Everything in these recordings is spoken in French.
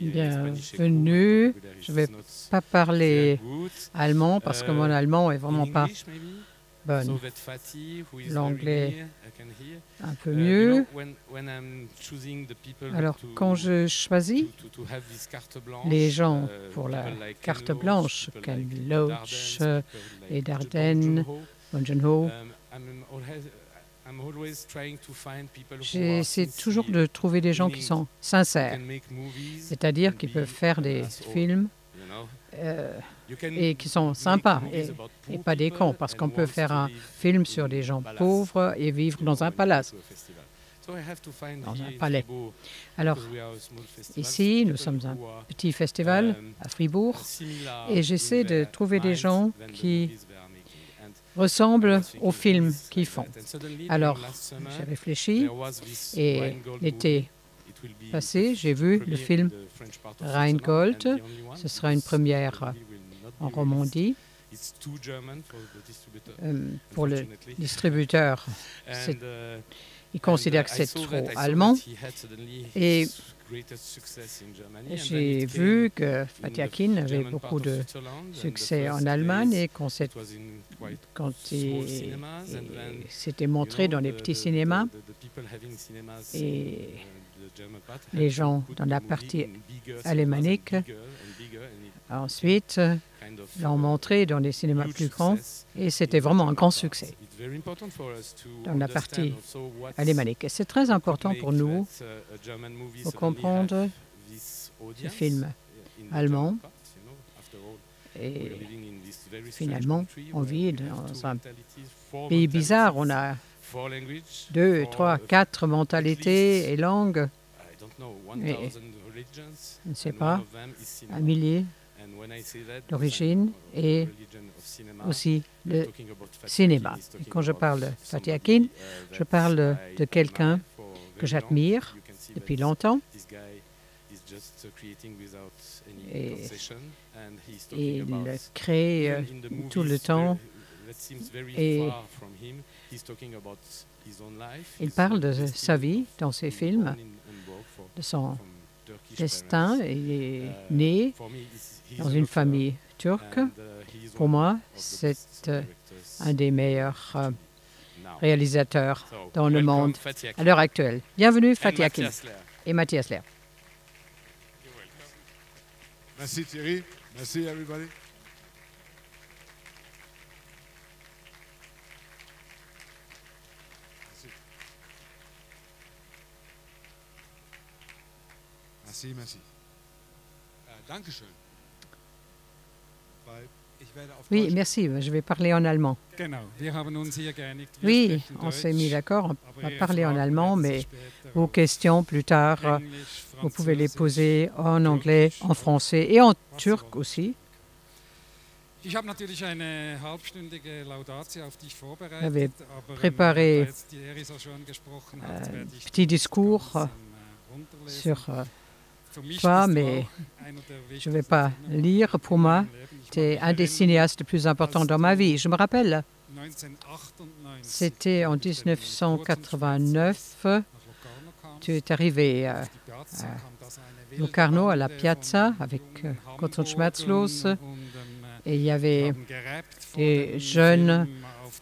Bienvenue. Je ne vais pas parler allemand parce que mon allemand est vraiment pas bon. L'anglais un peu mieux. Alors, quand je choisis les gens pour la carte blanche, Ken Loach, les Dardennes, Bong Joon-ho, j'essaie toujours de trouver des gens qui sont sincères, c'est-à-dire qui peuvent faire des films et qui sont sympas et pas des cons, parce qu'on peut faire un film sur des gens pauvres et vivre dans un palace, dans un palais. Alors, ici, nous sommes un petit festival à Fribourg et j'essaie de trouver des gens qui ressemblent aux films qu'ils font. Alors, j'ai réfléchi et l'été passé, j'ai vu le film Rheingold. Ce sera une première en Romandie. Pour le distributeur, il considère que c'est trop allemand. Et j'ai vu que Fatih Akin avait beaucoup de succès en Allemagne et quand il s'était montré dans les petits cinémas et les gens dans la partie alémanique ensuite l'ont montré dans des cinémas plus grands et c'était vraiment un grand succès dans la partie alémanique. Et c'est très important pour nous de comprendre ce film allemand. Et finalement, on vit dans un pays bizarre. On a 2, 3, 4 mentalités et langues. Et, je ne sais pas, un millier d'origines et aussi le cinéma. Et quand je parle de Fatih Akin, je parle de quelqu'un que j'admire depuis longtemps. Et il crée tout le temps et il parle de sa vie dans ses films, de son destin. Il est né dans une famille turque. Pour moi, c'est un des meilleurs réalisateurs dans le monde à l'heure actuelle. Bienvenue Fatih Akin et Matthias Lehr. Merci Thierry. Merci everybody. Merci, merci. Dankeschön. Oui, merci. Je vais parler en allemand. Oui, on s'est mis d'accord. On va parler en allemand, mais vos questions plus tard, vous pouvez les poser en anglais, en français et en turc aussi. J'avais préparé un petit discours sur toi, mais je ne vais pas lire. Pour moi, tu es un des cinéastes les plus importants dans ma vie. Je me rappelle, c'était en 1989. Tu es arrivé à Locarno, à la Piazza, avec Gotthard Schmerzlos. Et il y avait des jeunes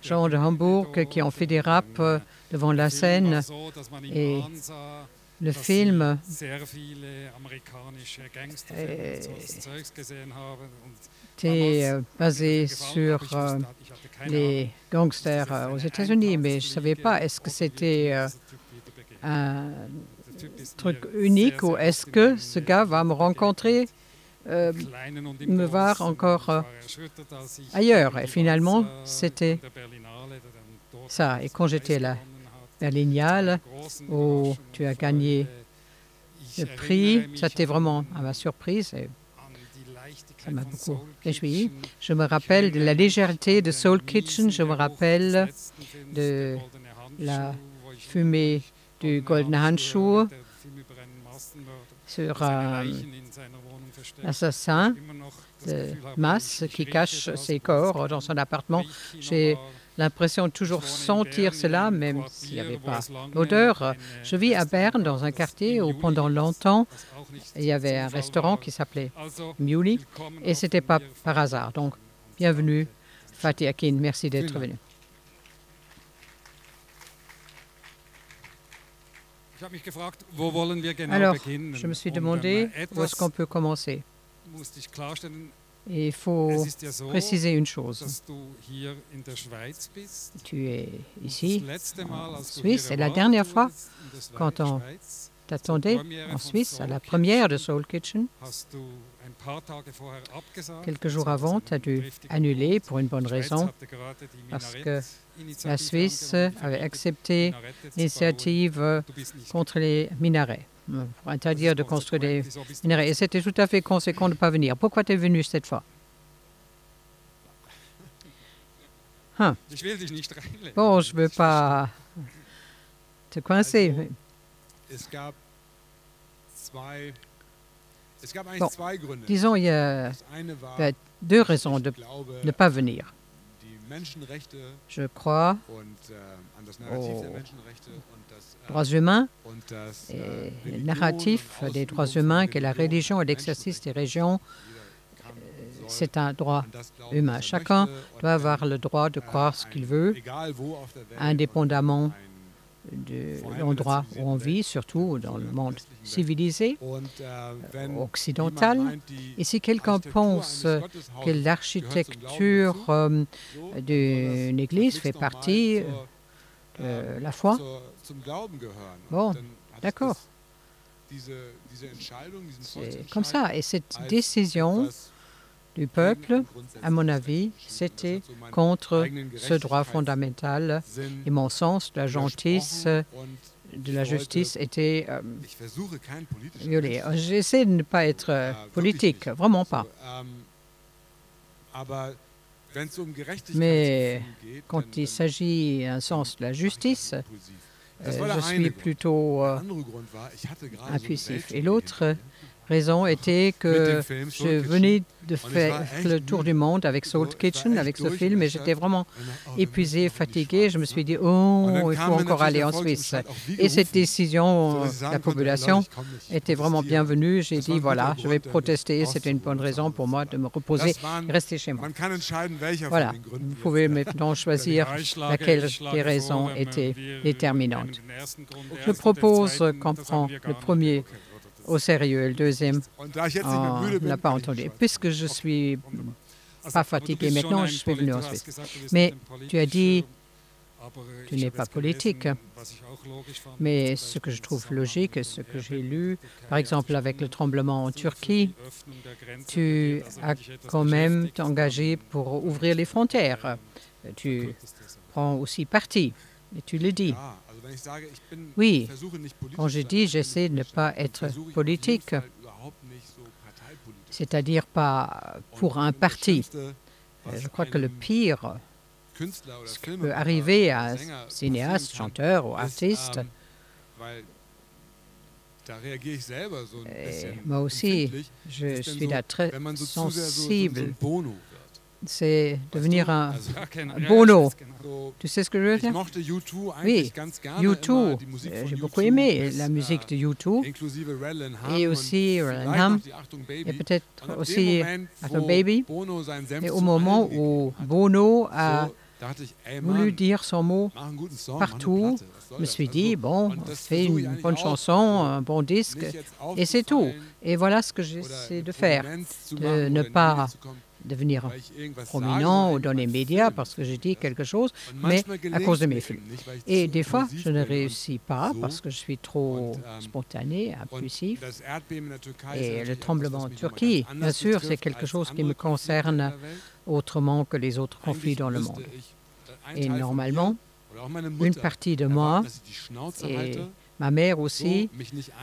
gens de Hambourg qui ont fait des raps devant la scène. Et le film était basé sur les gangsters aux États-Unis, mais je ne savais pas, est-ce que c'était un truc unique ou est-ce que ce gars va me rencontrer, me voir encore ailleurs. Et finalement, c'était ça. Et quand j'étais là, Berlinale, où tu as gagné le prix. C'était vraiment à ma surprise et ça m'a beaucoup réjoui. Je me rappelle de la légèreté de Soul Kitchen, je me rappelle de la fumée du Golden Handschuh sur l'assassin de masse qui cache ses corps dans son appartement. J'ai l'impression de toujours sentir cela, même s'il n'y avait pas l'odeur. Je vis à Berne, dans un quartier où pendant longtemps, il y avait un restaurant qui s'appelait Muley, et ce n'était pas par hasard. Donc, bienvenue, Fatih Akin, merci d'être venu. Alors, je me suis demandé où est-ce qu'on peut commencer. Et il faut préciser une chose. Tu es ici, en Suisse, et la dernière fois, quand on t'attendait en Suisse, à la première de Soul Kitchen, quelques jours avant, tu as dû annuler pour une bonne raison, parce que la Suisse avait accepté l'initiative contre les minarets, pour interdire de construire des minarets. Et c'était tout à fait conséquent de ne pas venir. Pourquoi tu es venu cette fois? Bon, je ne veux pas te coincer. Bon, disons, il y a deux raisons de ne pas venir. Je crois aux droits humains et le narratif des droits humains que la religion et l'exercice des religions, c'est un droit humain. Chacun doit avoir le droit de croire ce qu'il veut, indépendamment de l'endroit où on vit, surtout dans le monde civilisé, occidental. Et si quelqu'un pense que l'architecture d'une église fait partie de la foi, bon, d'accord. C'est comme ça. Et cette décision du peuple, à mon avis, c'était contre ce droit fondamental. Et mon sens de la justice était violé. J'essaie de ne pas être politique, vraiment pas. Mais quand il s'agit d'un sens de la justice, je suis plutôt impulsif. Et l'autre raison était que je venais de faire le tour du monde avec Soul Kitchen, avec ce film, et j'étais vraiment épuisée, fatiguée. Je me suis dit, oh, il faut encore aller en Suisse. Et cette décision de la population était vraiment bienvenue. J'ai dit, voilà, je vais protester. C'était une bonne raison pour moi de me reposer et rester chez moi. Voilà, vous pouvez maintenant choisir laquelle des raisons était déterminante. Je propose qu'on prend le premier au sérieux, et le deuxième, on ne l'a pas entendu. Puisque je ne suis pas fatigué maintenant, je suis venu en Suisse. Mais tu as dit, tu n'es pas politique. Mais ce que je trouve logique, et ce que j'ai lu, par exemple avec le tremblement en Turquie, tu as quand même engagé pour ouvrir les frontières. Tu prends aussi parti, et tu le dis. Oui, quand je dis j'essaie de ne pas être politique, c'est-à-dire pas pour un parti. Je crois que le pire, ce qui peut arriver à un cinéaste, chanteur ou artiste, moi aussi, je suis là très sensible. C'est devenir un Bono. Tu sais ce que je veux dire? Oui, U2. J'ai beaucoup aimé la musique de U2 et aussi Randham et peut-être aussi After Baby. Et au moment où Bono a voulu dire son mot partout, je me suis dit, bon, on fait une bonne chanson, un bon disque, et c'est tout. Et voilà ce que j'essaie de faire, de ne pas devenir prominent ou dans les médias parce que je dis quelque chose, mais à cause de mes films. Et des fois, je ne réussis pas parce que je suis trop spontané, impulsif. Et le tremblement en Turquie, bien sûr, c'est quelque chose qui me concerne autrement que les autres conflits dans le monde. Et normalement, une partie de moi et ma mère aussi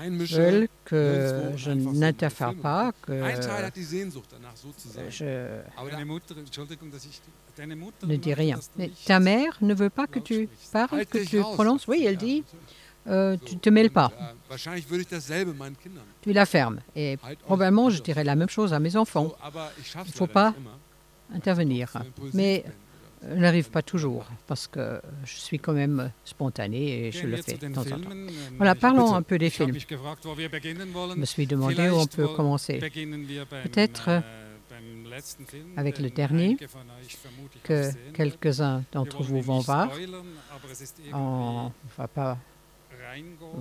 veulent que je n'interfère pas, que je ne dis rien. Mais ta mère ne veut pas que tu parles, que tu prononces. Oui, elle dit, tu ne te mêles pas. Tu la fermes. Et probablement, je dirais la même chose à mes enfants. Il ne faut pas intervenir. Mais n'arrive pas toujours parce que je suis quand même spontané et je le fais de temps en temps. Voilà, parlons un peu des films. Je me suis demandé où on peut commencer. Peut-être avec le dernier que quelques-uns d'entre vous vont voir. On ne va pas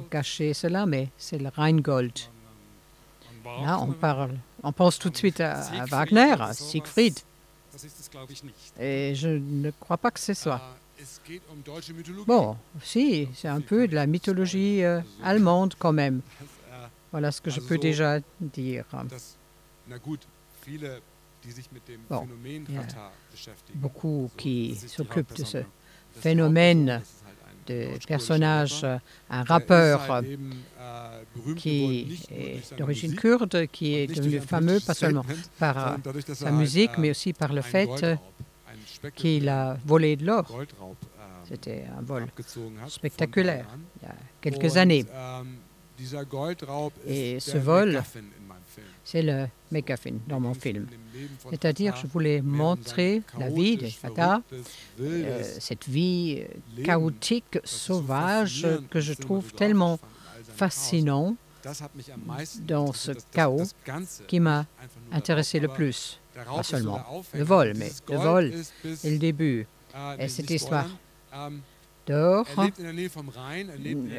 cacher cela, mais c'est le Rheingold. Là, on pense tout de suite à Wagner, à Siegfried. Et je ne crois pas que c'est ça. Bon, si, c'est un peu de la mythologie allemande quand même. Voilà ce que je peux déjà dire. Bon, il y a beaucoup qui s'occupent de ce phénomène de personnage, un rappeur qui est d'origine kurde, qui est devenu fameux, pas seulement par sa musique, mais aussi par le fait qu'il a volé de l'or. C'était un vol spectaculaire il y a quelques années. Et ce vol, c'est le MacGuffin dans mon film. C'est-à-dire, je voulais montrer la vie de Fatah, cette vie chaotique, sauvage, que je trouve tellement fascinant dans ce chaos qui m'a intéressé le plus. Pas seulement le vol, mais le vol et le début. Et cette histoire d'or,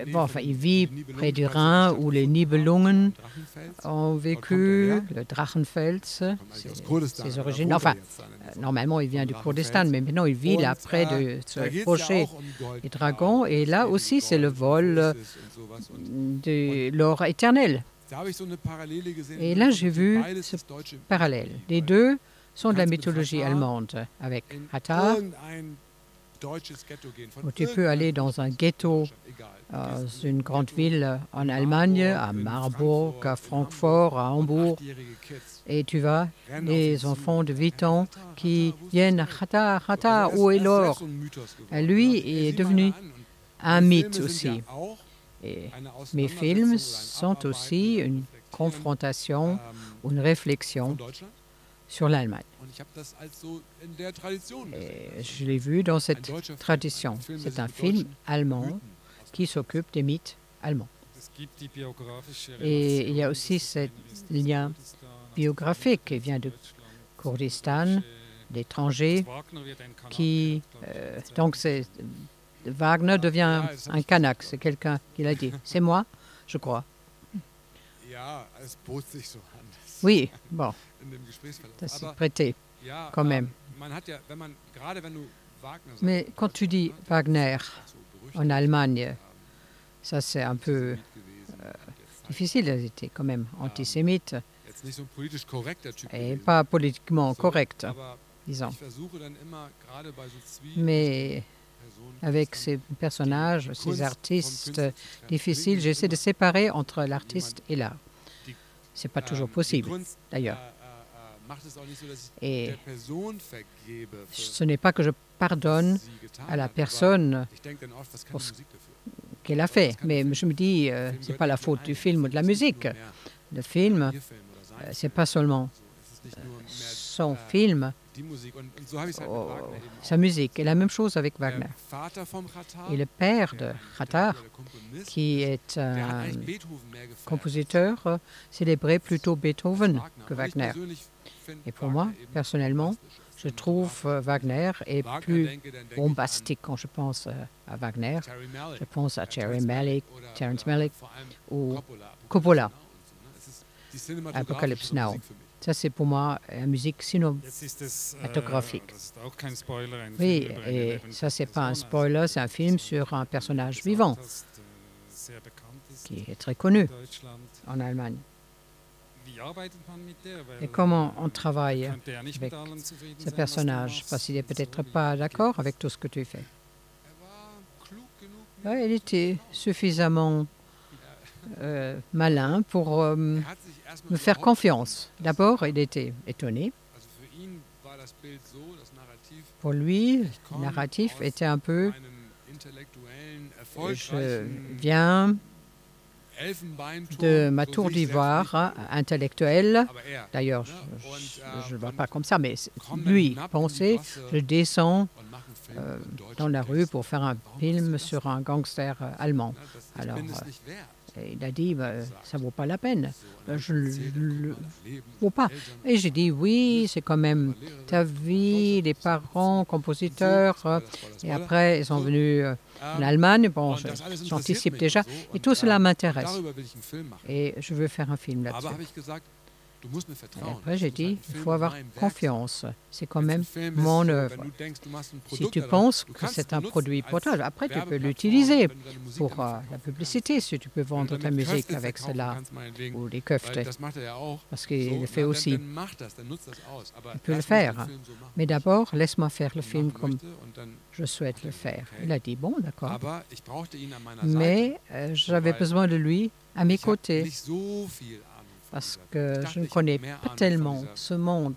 bon, enfin, il vit près du Rhin où les Nibelungen ont vécu, le Drachenfels, ses origines. Enfin, normalement, il vient du Kurdistan, mais maintenant, il vit là près de ce rocher des dragons. Et là aussi, c'est le vol de l'or éternel. Et là, j'ai vu ce parallèle. Les deux sont de la mythologie allemande, avec Hathor, où tu peux aller dans un ghetto, dans une grande ville en Allemagne, à Marburg, à Francfort, à Hambourg, et tu vas, les enfants de 8 ans qui viennent, Hathor, Hathor, où est l'or? Lui est devenu un mythe aussi. Et mes films sont aussi une confrontation, une réflexion sur l'Allemagne. Et je l'ai vu dans cette tradition. C'est un film allemand qui s'occupe des mythes allemands. Et il y a aussi ce lien biographique qui vient de Kurdistan, d'étrangers, qui... donc Wagner devient un Kanak, c'est quelqu'un qui l'a dit. C'est moi, je crois. Oui, bon, ça s'est prêté quand même. Mais quand tu dis Wagner en Allemagne, ça c'est un peu difficile. Il était quand même antisémite et pas politiquement correct, disons. Mais avec ces personnages, ces artistes difficiles, j'essaie de séparer entre l'artiste et l'art. Ce n'est pas toujours possible, d'ailleurs. Et ce n'est pas que je pardonne à la personne pour ce qu'elle a fait, mais je me dis, ce n'est pas la faute du film ou de la musique. Le film, ce n'est pas seulement son film, sa musique. Et la même chose avec Wagner. Et le père de Hathor, qui est un compositeur, célébrait plutôt Beethoven que Wagner. Et pour moi, personnellement, je trouve Wagner est plus bombastique quand je pense à Wagner. Je pense à Terrence Malick ou Coppola, Apocalypse Now. Ça, c'est pour moi la musique cinématographique. Oui, et ça, c'est pas un spoiler, c'est un film sur un personnage vivant qui est très connu en Allemagne. Et comment on travaille avec ce personnage? Parce qu'il n'est peut-être pas d'accord avec tout ce que tu fais. Ouais, il était suffisamment malin pour me faire confiance. D'abord, il était étonné. Pour lui, le narratif était un peu... Je viens de ma tour d'ivoire intellectuelle. D'ailleurs, je ne vois pas comme ça, mais lui pensait, je descends dans la rue pour faire un film sur un gangster allemand. Alors, il a dit, ça ne vaut pas la peine. Je ne le vaux pas. Et j'ai dit, oui, c'est quand même ta vie, les parents, compositeurs. Et après, ils sont venus en Allemagne. Bon, j'anticipe déjà. Et tout cela m'intéresse. Et je veux faire un film là-dessus. Et après, j'ai dit, il faut avoir confiance. C'est quand même mon œuvre. Si tu penses que c'est un produit pour toi, après, tu peux l'utiliser pour la publicité, si tu peux vendre ta musique avec cela, ou les köfte, parce qu'il le fait aussi. Il peut le faire. Mais d'abord, laisse-moi faire le film comme je souhaite le faire. Il a dit, bon, d'accord. Mais j'avais besoin de lui à mes côtés, parce que je ne connais pas tellement ce monde.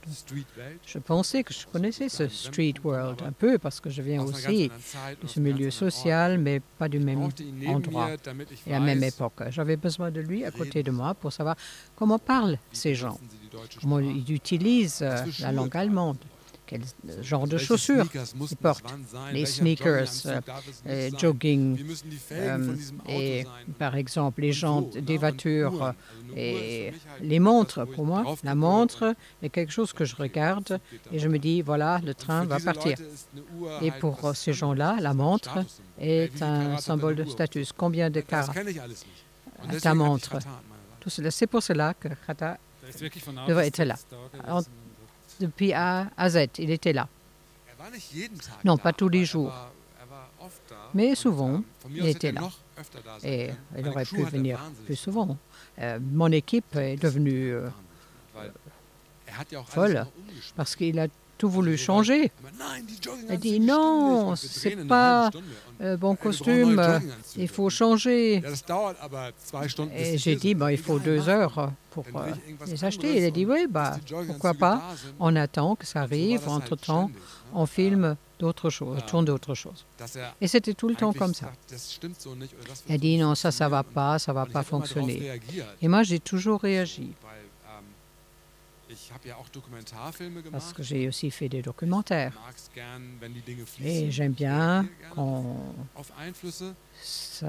Je pensais que je connaissais ce street world un peu, parce que je viens aussi de ce milieu social, mais pas du même endroit et à la même époque. J'avais besoin de lui à côté de moi pour savoir comment parlent ces gens, comment ils utilisent la langue allemande. Quel genre de chaussures ils portent, les sneakers, jogging, et par exemple les jantes des voitures et les montres. Pour moi, la montre est quelque chose que je regarde et je me dis, voilà, le train va partir. Et pour ces gens-là, la montre est un symbole de status. Combien de carats ta montre? C'est pour cela que Khata devrait être là. Depuis A à Z, il était là. Non, pas tous les jours, mais souvent, il était là. Et il aurait pu venir plus souvent. Mon équipe est devenue folle parce qu'il a tout voulu changer. Il a dit non, c'est pas bon costume, il faut changer. Et j'ai dit, il faut 2 heures pour les acheter. Il a dit, oui, pourquoi pas. On attend que ça arrive. Entre-temps, on filme d'autres choses, tourne d'autres choses. Et c'était tout le temps comme ça. Il a dit, non, ça ne va pas fonctionner. Et moi, j'ai toujours réagi. Parce que j'ai aussi fait des documentaires. Et j'aime bien quand ça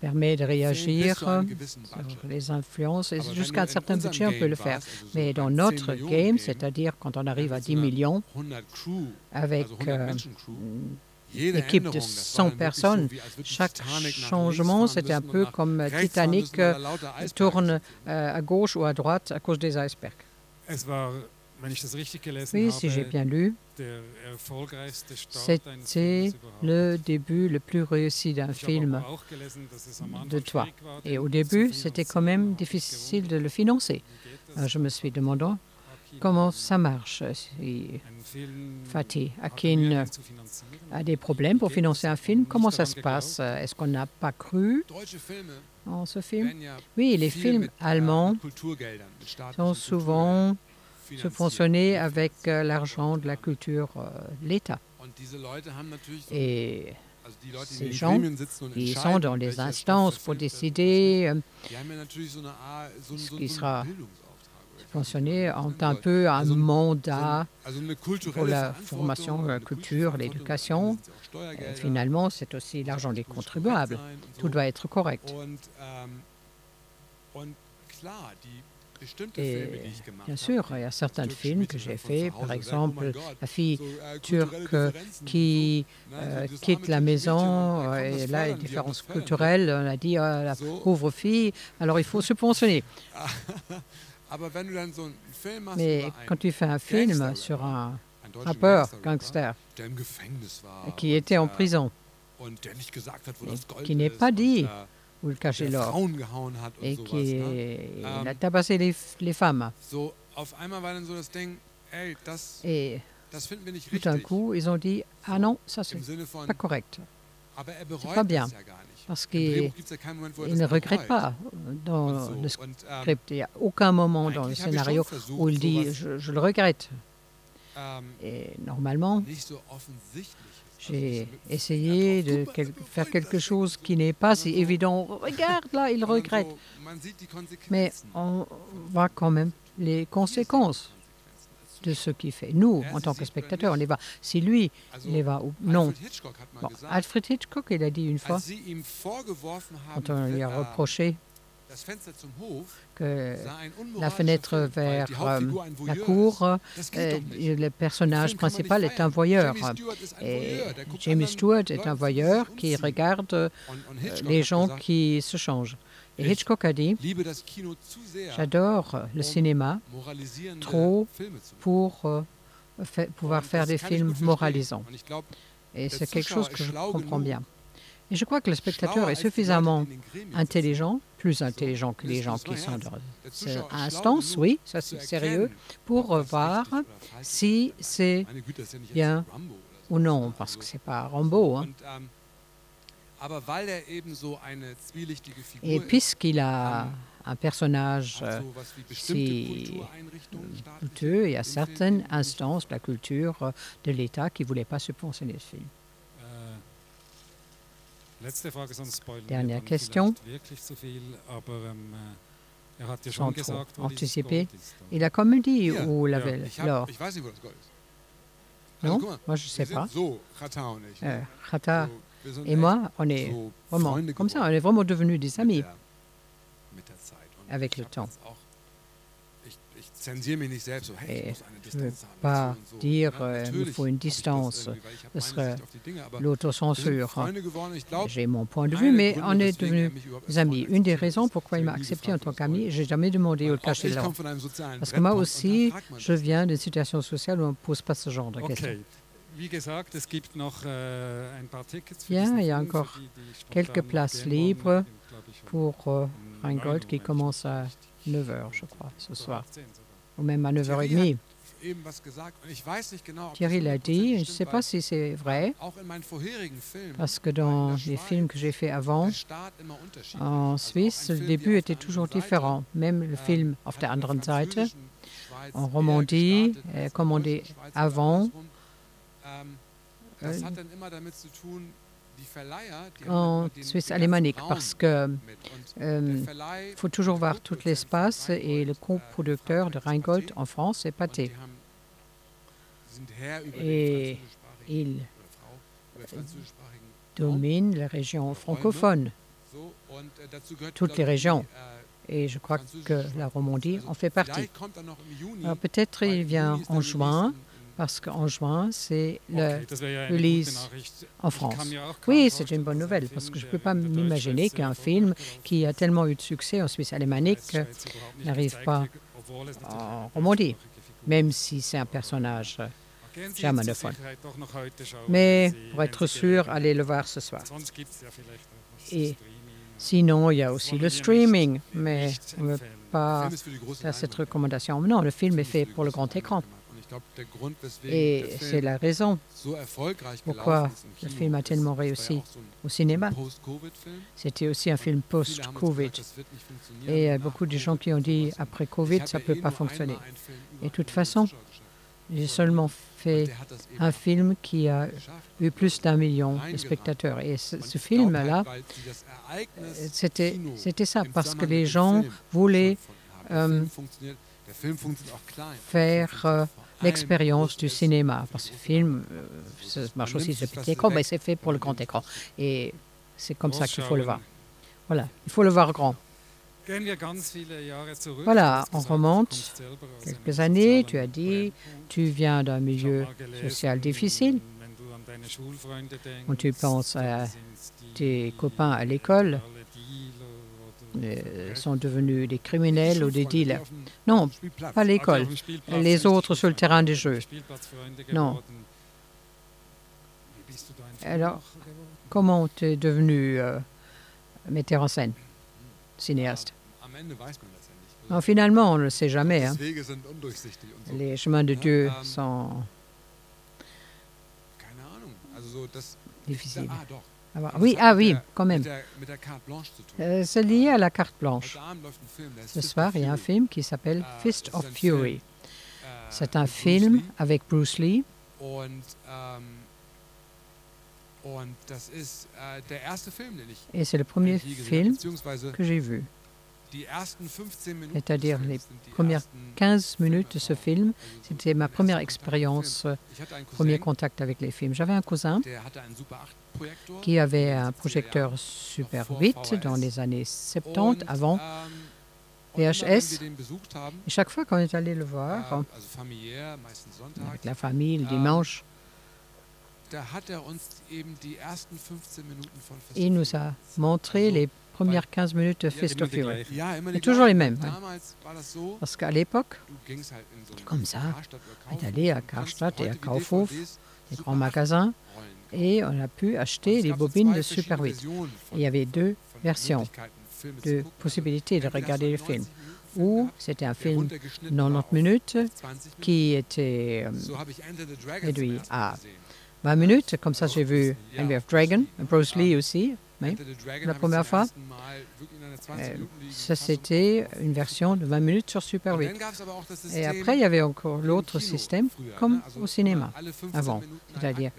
permet de réagir sur les influences. Et jusqu'à un certain budget, on peut le faire. Mais dans notre game, c'est-à-dire quand on arrive à 10 millions, avec une équipe de 100 personnes, chaque changement, c'était un peu comme Titanic tourne à gauche ou à droite à cause des icebergs. Oui, si j'ai bien lu, c'était le début le plus réussi d'un film de toi. Et au début, c'était quand même difficile de le financer. Je me suis demandant comment ça marche. Si Fatih Akin a des problèmes pour financer un film, comment ça se passe? Est-ce qu'on n'a pas cru en ce film? Oui, les films allemands sont souvent subventionnés avec l'argent de la culture de l'État. Et ces gens, ils sont dans les instances pour décider ce qui sera subventionné, ont un peu un mandat pour la formation, la culture, l'éducation. Finalement, c'est aussi l'argent des contribuables. Tout doit être correct. Et bien sûr, il y a certains films que j'ai faits, par exemple, la fille turque qui quitte la maison, et là, il y a des différences culturelles. On a dit, la pauvre fille, alors il faut subventionner. Mais quand tu fais un film sur un rappeur, gangster, qui était en prison, et qui n'est pas dit où il cachait l'or, et qui a tabassé les femmes. Et tout d'un coup, ils ont dit, ah non, ça c'est pas correct, c'est pas bien. Parce qu'il ne regrette pas dans le script. Il n'y a aucun moment dans le scénario où il dit « je le regrette ». Et normalement, j'ai essayé de faire quelque chose qui n'est pas si évident. Regarde là, il regrette. Mais on voit quand même les conséquences de ce qu'il fait. Nous, en tant que spectateurs, on y va. Si lui, il y va ou non. Bon, Alfred Hitchcock, il a dit une fois, quand on lui a reproché que la fenêtre vers la cour, le personnage principal est un voyeur. Et James Stewart est un voyeur qui regarde les gens qui se changent. Et Hitchcock a dit, j'adore le cinéma trop pour pouvoir faire des films moralisants. Et c'est quelque chose que je comprends bien. Et je crois que le spectateur est suffisamment intelligent, plus intelligent que les gens qui sont dans cette instance, oui, ça c'est sérieux, pour voir si c'est bien ou non, parce que c'est pas Rambo. Hein. Et puisqu'il a un personnage si douteux, il y a certaines instances de la culture de l'État qui ne voulaient pas subventionner ce film. Dernière question. Sans trop anticiper. Il a comme dit où l'avait l'or. Non, moi je ne sais pas. Khata et moi, on est vraiment comme ça, on est vraiment devenus des amis avec le temps. Et je ne veux pas dire qu'il faut une distance, ce serait l'autocensure. J'ai mon point de vue, mais on est devenus amis. Une des raisons pourquoi il m'a accepté en tant qu'ami, je n'ai jamais demandé où le cacher là. Parce que moi aussi, je viens d'une situation sociale où on ne pose pas ce genre de questions. Bien, il y a encore quelques places libres pour Rheingold qui commence à 9h, je crois, ce soir. Ou même à 9h30. Thierry l'a dit, je ne sais pas si c'est vrai, parce que dans les films que j'ai faits avant, en Suisse, le début était toujours différent. Même le film Auf der anderen Seite, en Romandie, commandé avant, en Suisse alémanique, parce que faut toujours voir tout l'espace et le coproducteur de Rheingold en France est Pathé. Et il domine les régions francophones, toutes les régions. Et je crois que la Romandie en fait partie. Alors peut-être il vient en juin, parce qu'en juin, c'est le release en France. Oui, c'est une bonne nouvelle, parce que je ne peux pas m'imaginer qu'un film qui a tellement eu de succès en Suisse alémanique n'arrive pas en Romandie, même si c'est un personnage germanophone. Mais pour être sûr, allez le voir ce soir. Et sinon, il y a aussi le streaming, mais on ne veut pas faire cette recommandation. Non, le film est fait pour le grand écran. Et c'est la raison pourquoi le film a tellement réussi au cinéma. C'était aussi un film post-Covid. Et il y a beaucoup de gens qui ont dit après Covid, ça ne peut pas fonctionner. Et de toute façon, j'ai seulement fait un film qui a eu plus d'1 million de spectateurs. Et ce film-là, c'était ça, parce que les gens voulaient faire l'expérience du cinéma. Parce que le film, ça marche aussi sur le petit écran, mais c'est fait pour le grand écran. Et c'est comme ça qu'il faut le voir. Voilà, il faut le voir grand. Voilà, on remonte quelques années. Tu as dit, tu viens d'un milieu social difficile. Quand tu penses à tes copains à l'école, sont devenus des criminels ou des dealers. Non, pas l'école. Les autres sur le terrain des jeux. Non. Alors, comment tu es devenu metteur en scène, cinéaste? Non, finalement, on ne le sait jamais. Hein. Les chemins de Dieu sont difficiles. Oui, quand même. C'est lié à la carte blanche. Ce soir, il y a un film qui s'appelle Fist of Fury. C'est un film avec Bruce Lee. Et c'est le premier film que j'ai vu. C'est-à-dire les premières 15 minutes de ce film, c'était ma première expérience, premier contact avec les films. J'avais un cousin qui avait un projecteur Super 8 dans les années 70, avant VHS. Et chaque fois qu'on est allé le voir, avec la famille, le dimanche, il nous a montré les premières 15 minutes de Fist of Fury. Et toujours les mêmes. Parce qu'à l'époque, comme ça, on est allé à Karstadt et à Kaufhof, les grands magasins, et on a pu acheter des bobines de Super 8. Et il y avait deux versions de possibilités de regarder le film. Ou c'était un film 90 minutes qui était réduit à 20 minutes. Comme ça, j'ai vu Envy of Dragon, Bruce Lee aussi, oui, la première fois. Ça, c'était une version de 20 minutes sur Super 8. Et après, il y avait encore l'autre système, comme au cinéma, avant. C'est-à-dire,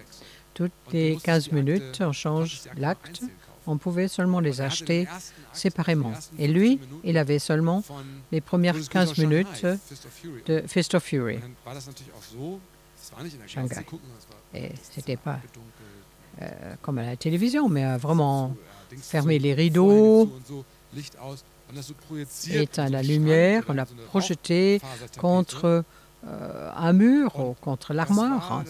toutes les 15 minutes, on change l'acte. On pouvait seulement les acheter séparément. Et lui, il avait seulement les premières 15 minutes de Fist of Fury. Shanghai. Et ce n'était pas comme à la télévision, mais vraiment fermer les rideaux, éteindre la lumière, on a projeté contre un mur ou contre l'armoire.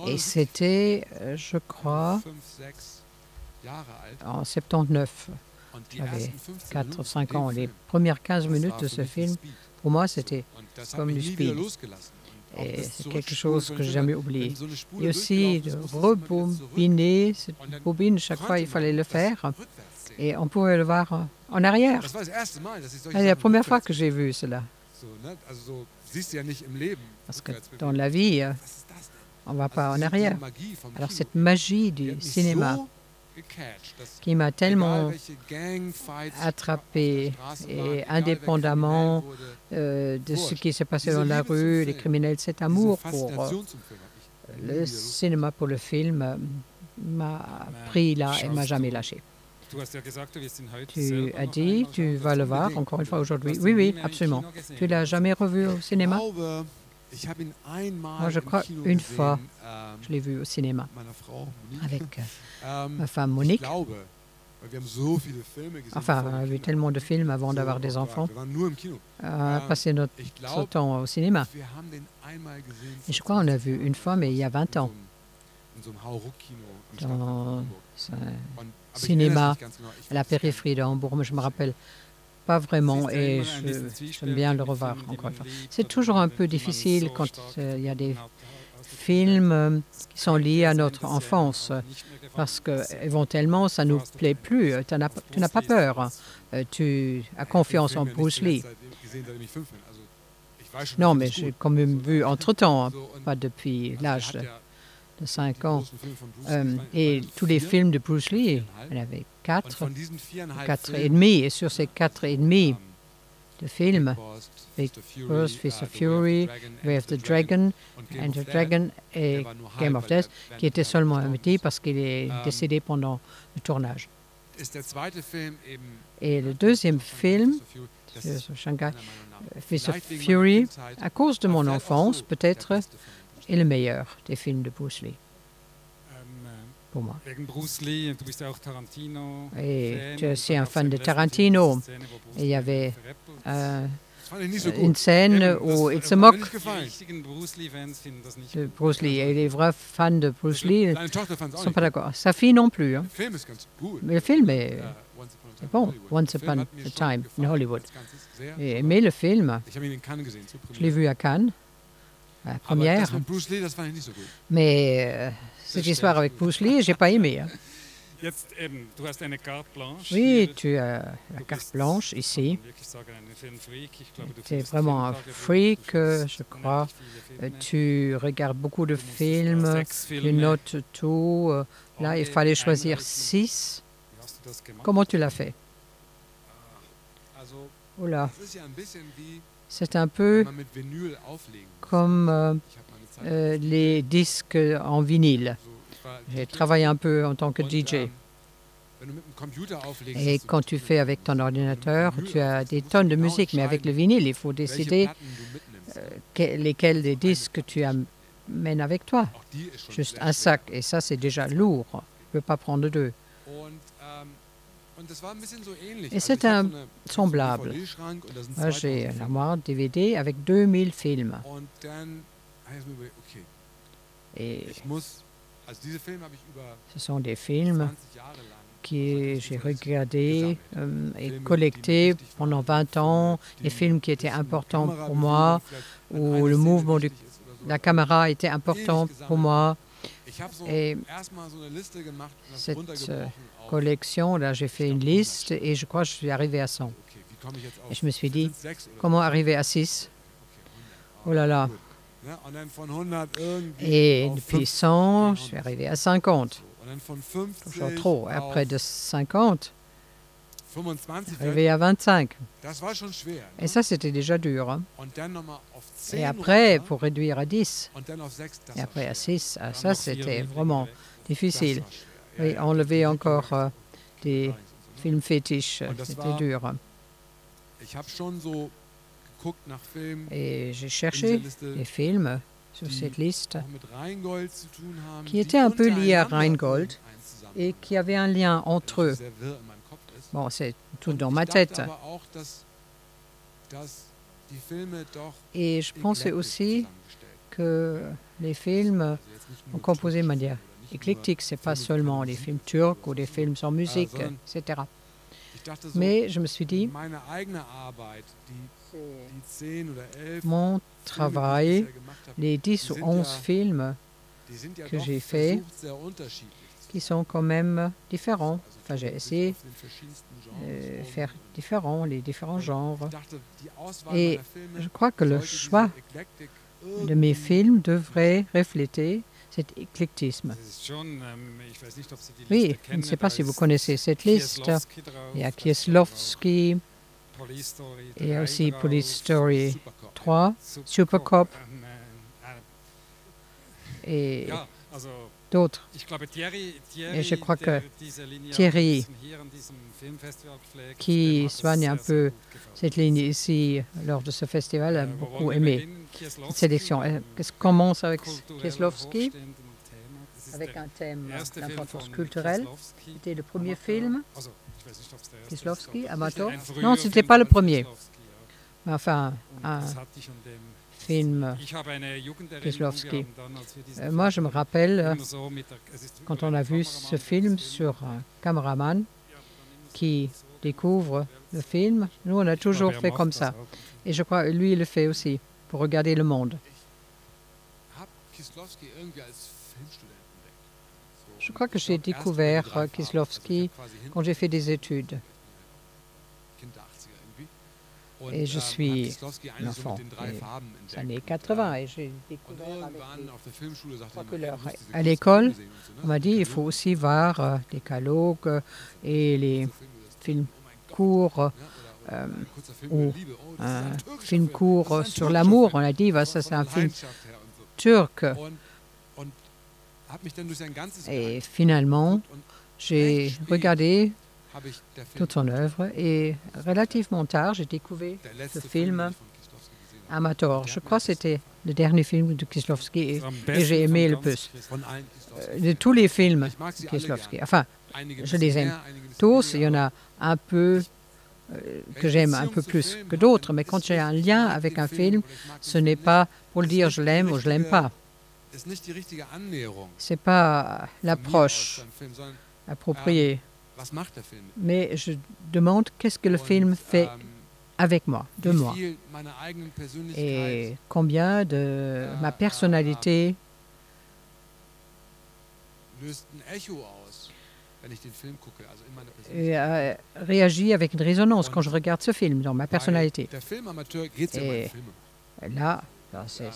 Et c'était, je crois, en 79. J'avais 4 ou 5 ans. Les premières 15 minutes de ce film, pour moi, c'était comme du speed. Et c'est quelque chose que je n'ai jamais oublié. Et aussi de rebobiner cette bobine, chaque fois il fallait le faire. Et on pouvait le voir en arrière. C'est la première fois que j'ai vu cela. Parce que dans la vie, on ne va pas en arrière. Alors cette magie du cinéma qui m'a tellement attrapé, et indépendamment de ce qui s'est passé dans la rue, les criminels, cet amour pour le cinéma, pour le film, m'a pris là et m'a jamais lâché. Tu as dit, tu vas le voir encore une fois aujourd'hui. Oui, oui, absolument. Tu l'as jamais revu au cinéma? Moi, je crois une fois, je l'ai vu au cinéma avec ma femme Monique. Enfin, on a vu tellement de films avant d'avoir des enfants. On a passé notre temps au cinéma. Et je crois qu'on a vu une fois, mais il y a 20 ans, dans un cinéma à la périphérie de Hambourg. Mais je me rappelle pas vraiment et j'aime bien le revoir encore une fois. C'est toujours un peu difficile quand il y a des films qui sont liés à notre enfance, parce que éventuellement ça nous plaît plus. Tu n'as pas peur. Tu as confiance en Bruce Lee. Non, mais j'ai quand même vu entre-temps, pas depuis l'âge de 5 ans. Et tous les films de Bruce Lee, il y en avait 4 et demi. Et sur ces 4 et demi de films, Fist of Fury, Way of the Dragon, Enter the Dragon et Game of Death, qui était seulement invité parce qu'il est décédé pendant le tournage. Et le deuxième film, Shanghai, Fist of Fury, à cause de mon enfance, peut-être, est le meilleur des films de Bruce Lee. Pour moi. Et tu es aussi un fan de Tarantino. Et il y avait une scène où il se moque de Bruce Lee. Et les vrais fans de Bruce Lee ne sont pas d'accord. Sa fille non plus. Hein. Mais le film est bon. Once Upon a Time in Hollywood. Mais le film, je l'ai vu à Cannes, à la première. Mais cette histoire avec Bruce Lee, je n'ai pas aimé. Hein. Oui, tu as la carte blanche ici. Tu es vraiment un freak, je crois. Tu regardes beaucoup de films, tu notes tout. Là, il fallait choisir 6. Comment tu l'as fait? Oula. C'est un peu comme les disques en vinyle. J'ai travaillé un peu en tant que DJ. Et quand tu fais avec ton ordinateur, tu as des tonnes de musique, mais avec le vinyle, il faut décider lesquels des disques tu amènes avec toi. Juste un sac, et ça c'est déjà lourd. Tu ne peux pas prendre deux. Et c'est semblable. J'ai un armoire DVD avec 2000 films. Et ce sont des films que j'ai regardés et collectés pendant 20 ans, des films qui étaient importants pour moi, où le mouvement de la caméra était important pour moi. Et cette collection, là, j'ai fait une liste et je crois que je suis arrivé à 100. Et je me suis dit, comment arriver à 6? Oh là là. Et depuis 100, je suis arrivé à 50. Toujours trop. Après de 50, arrivé à 25. Et ça, c'était déjà dur. Hein. Et après, pour réduire à 10, et après à 6, ça, c'était vraiment difficile. Et enlever encore des films fétiches, c'était dur. Et j'ai cherché des films sur cette liste qui étaient un peu liés à Rheingold et qui avaient un lien entre eux. Bon, c'est tout dans ma tête. Et je pensais aussi que les films sont composés de manière éclectique. Ce n'est pas seulement des films turcs ou des films sans musique, etc. Mais je me suis dit, mon travail, les 10 ou 11 films que j'ai faits, qui sont quand même différents. Enfin, j'ai essayé de faire les différents genres. Et je crois que le choix de mes films devrait refléter cet éclectisme. Oui, je ne sais pas si vous connaissez cette liste. Il y a Kieslowski, il y a aussi Police Story 3, Supercop et d'autres. Et je crois que Thierry, qui soigne un peu cette ligne ici lors de ce festival, a beaucoup aimé cette sélection. Elle commence avec Kieslowski, avec un thème d'importance culturelle. C'était le premier film. Kieslowski, Amator. Non, ce n'était pas le premier. Enfin, un film Kieslowski. Moi, je me rappelle, quand on a vu ce film sur un caméraman qui découvre le film, nous, on a toujours fait comme ça. Et je crois que lui, il le fait aussi, pour regarder le monde. Je crois que j'ai découvert Kieslowski quand j'ai fait des études. Et je suis un enfant des années 80 et j'ai découvert avec les 3 couleurs. À l'école, on m'a dit il faut aussi voir des catalogues et les films courts ou un film court sur l'amour. On a dit ça c'est un film turc. Et finalement, j'ai regardé toute son œuvre et relativement tard, j'ai découvert ce film Amator. Je crois que c'était le dernier film de Kieslowski et j'ai aimé le plus. De tous les films de Kieslowski, enfin, je les aime tous. Il y en a un peu que j'aime un peu plus que d'autres, mais quand j'ai un lien avec un film, ce n'est pas pour le dire je l'aime ou je l'aime pas. Ce n'est pas l'approche appropriée. Mais je demande qu'est-ce que le film fait avec moi, de moi. Et combien de ma personnalité réagit avec une résonance quand je regarde ce film dans ma personnalité. Et là, c'est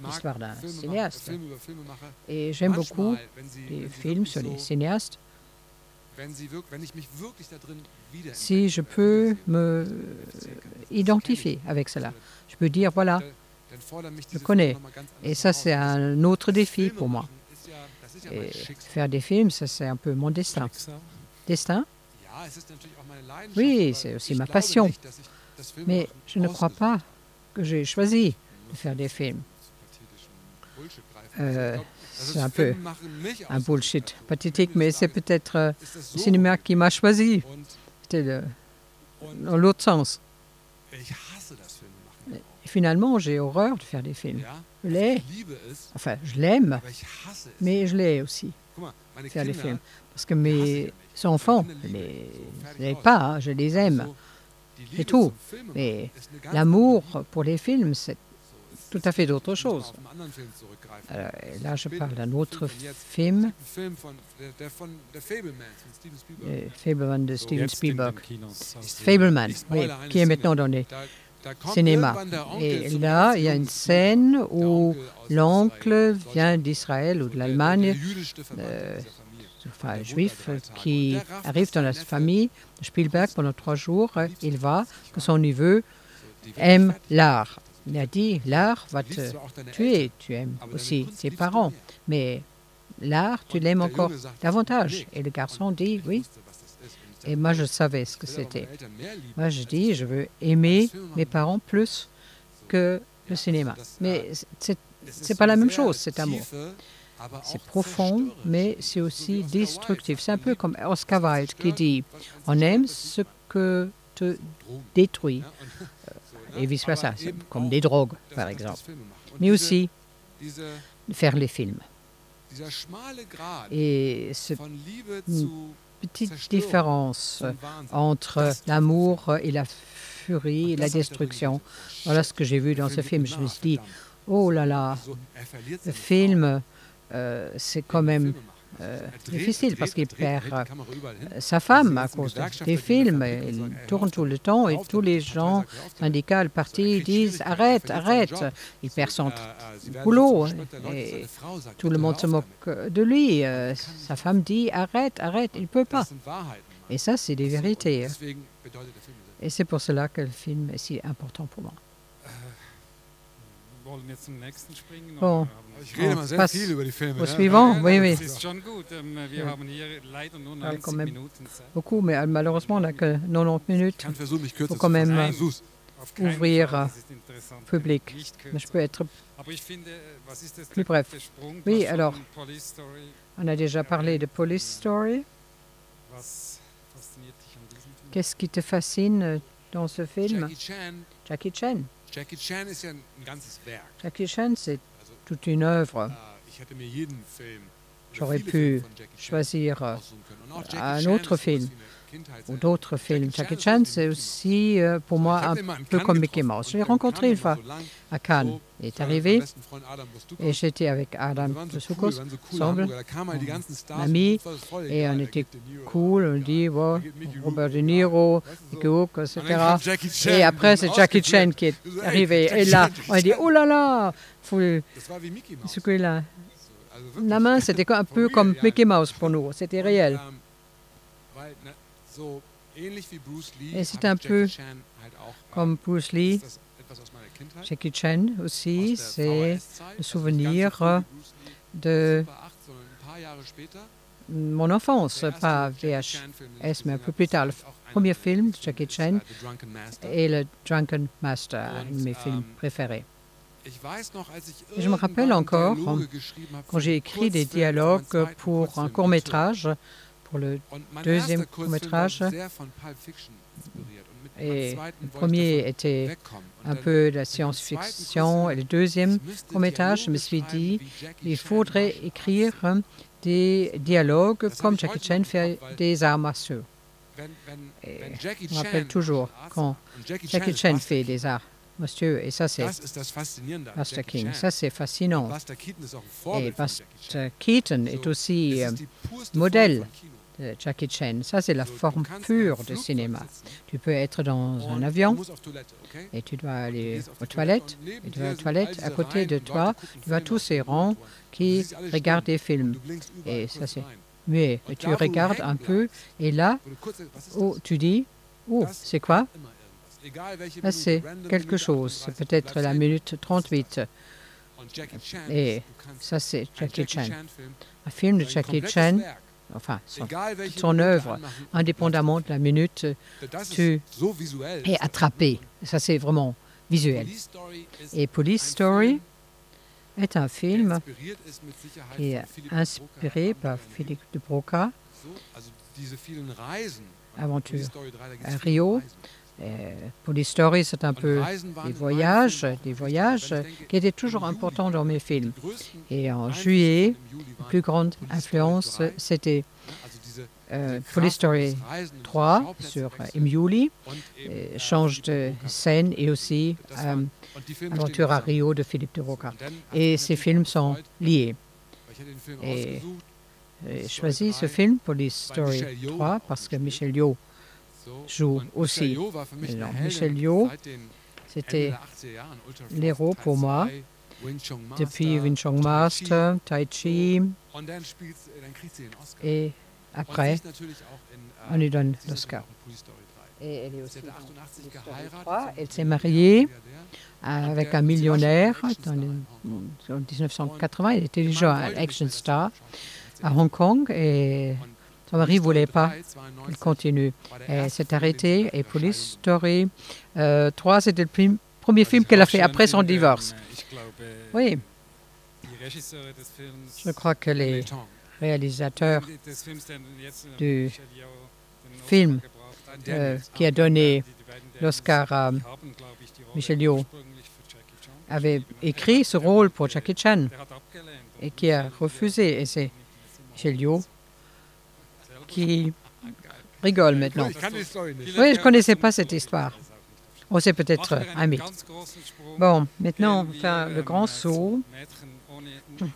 l'histoire d'un cinéaste. Et j'aime beaucoup les films sur les cinéastes. si je peux me identifier avec cela. Je peux dire, voilà, je connais. Et ça, c'est un autre défi pour moi. Et faire des films, ça, c'est un peu mon destin. Destin? Oui, c'est aussi ma passion. Mais je ne crois pas que j'ai choisi de faire des films. C'est un peu un bullshit pathétique, mais c'est peut-être le cinéma qui m'a choisi. C'était dans l'autre sens. Et finalement, j'ai horreur de faire des films. Je l'ai. Enfin, je l'aime, mais je l'ai aussi, faire des films. Parce que mes enfants, je ne les pas, hein, je les aime. C'est tout. Mais l'amour pour les films, c'est tout à fait d'autre chose. Là, je parle d'un autre film, Fableman de Steven Spielberg. Fableman, oui, qui est maintenant dans les cinémas. Et là, il y a une scène où l'oncle vient d'Israël ou de l'Allemagne, enfin juif, qui arrive dans la famille de Spielberg pendant 3 jours. Il va, que son neveu aime l'art. Il a dit, l'art va te tuer, tu aimes aussi tes parents, mais l'art, tu l'aimes encore davantage. Et le garçon dit, oui. Et moi, je savais ce que c'était. Moi, je dis, je veux aimer mes parents plus que le cinéma. Mais c'est pas la même chose, cet amour. C'est profond, mais c'est aussi destructif. C'est un peu comme Oscar Wilde qui dit, on aime ce que te détruit. Et vice-versa, comme des drogues, par exemple. Mais aussi faire les films. Et cette petite différence entre l'amour et la furie et la destruction, voilà ce que j'ai vu dans ce film. Je me suis dit, oh là là, le film, c'est quand même difficile parce qu'il perd sa femme à cause des films. Il tourne tout le temps et tous les gens syndicats, le parti disent arrête, arrête. Il perd son boulot et tout le monde se moque de lui. Sa femme dit arrête, arrête, il ne peut pas. Et ça, c'est des vérités. Et c'est pour cela que le film est si important pour moi. Bon, on passe au suivant. Oui, oui. On parle quand même beaucoup, mais malheureusement, on n'a que 90 minutes. Il faut quand même ouvrir public. Mais je peux être plus bref. Oui, alors, on a déjà parlé de Police Story. Qu'est-ce qui te fascine dans ce film? Jackie Chan. Jackie Chan, c'est toute une œuvre. J'aurais pu choisir un autre film ou d'autres films. Jackie Chan, c'est aussi pour moi un peu comme Mickey Mouse. Je l'ai rencontré une fois à Cannes. Il est arrivé et j'étais avec Adam Dessoukas, ensemble, mon ami, et on était cool. On dit, bon, Robert De Niro, Mickey Rourke, etc. Et après, c'est Jackie Chan qui est arrivé. Et là, on a dit, oh là là, ce que là. La main, c'était un peu comme Mickey Mouse pour nous. C'était réel. Et c'est un peu comme Bruce Lee. Jackie Chan aussi, c'est le souvenir de mon enfance, pas VHS, mais un peu plus tard. Le premier film de Jackie Chan est le Drunken Master, un de mes films préférés. Et je me rappelle encore, quand j'ai écrit des dialogues pour un court-métrage, pour le deuxième court-métrage, et le premier était un peu de la science-fiction, et le deuxième court-métrage, je me suis dit, il faudrait écrire des dialogues comme Jackie Chan fait des arts martiaux. Et je me rappelle toujours quand Jackie Chan fait des arts martiaux, et ça c'est Buster King, ça c'est fascinant. Et Buster Keaton est aussi modèle de Jackie Chan. Ça, c'est la forme pure du cinéma. Tu peux être dans un avion et tu dois aller aux toilettes. Et tu vas aux toilettes. À côté de toi, tu vois tous ces rangs qui regardent des films. Et ça, c'est muet. Et tu regardes un peu et là, oh, tu dis, oh, c'est quoi? Là, c'est quelque chose. C'est peut-être la minute 38. Et ça, c'est Jackie Chan. Un film de Jackie Chan, enfin, son œuvre, indépendamment de la minute, tu es attrapé. Ça, c'est vraiment visuel. Et Police Story est un film qui est inspiré par Philippe de Broca, Aventure à Rio. Police Story, c'est un peu des voyages qui étaient toujours importants dans mes films. Et en juillet, la plus grande influence, c'était Police Story 3 sur Imjuli, change de scène et aussi Aventure à Rio de Philippe de Broca. Et ces films sont liés. Et j'ai choisi ce film, Police Story 3, parce que Michelle Yeoh joue aussi. Alors, Michelle Yeoh, c'était l'héros pour moi. Depuis Wing Chun Master, Tai Chi, et après, on lui donne l'Oscar. Et elle est aussi dans 3. Elle s'est mariée avec un millionnaire en 1980. Elle était déjà un action star à Hong Kong et son mari ne voulait pas qu'il continue. Elle s'est arrêtée et Police Story 3, c'était le premier film qu'elle a fait après son divorce. Oui, je crois que les réalisateurs du film qui a donné l'Oscar à Michelle Yeoh avait écrit ce rôle pour Jackie Chan et qui a refusé. Et c'est Michelle Yeoh qui rigole maintenant. Oui, je ne connaissais pas cette histoire. Oh, c'est peut-être un mythe. Bon, maintenant, on fait le grand saut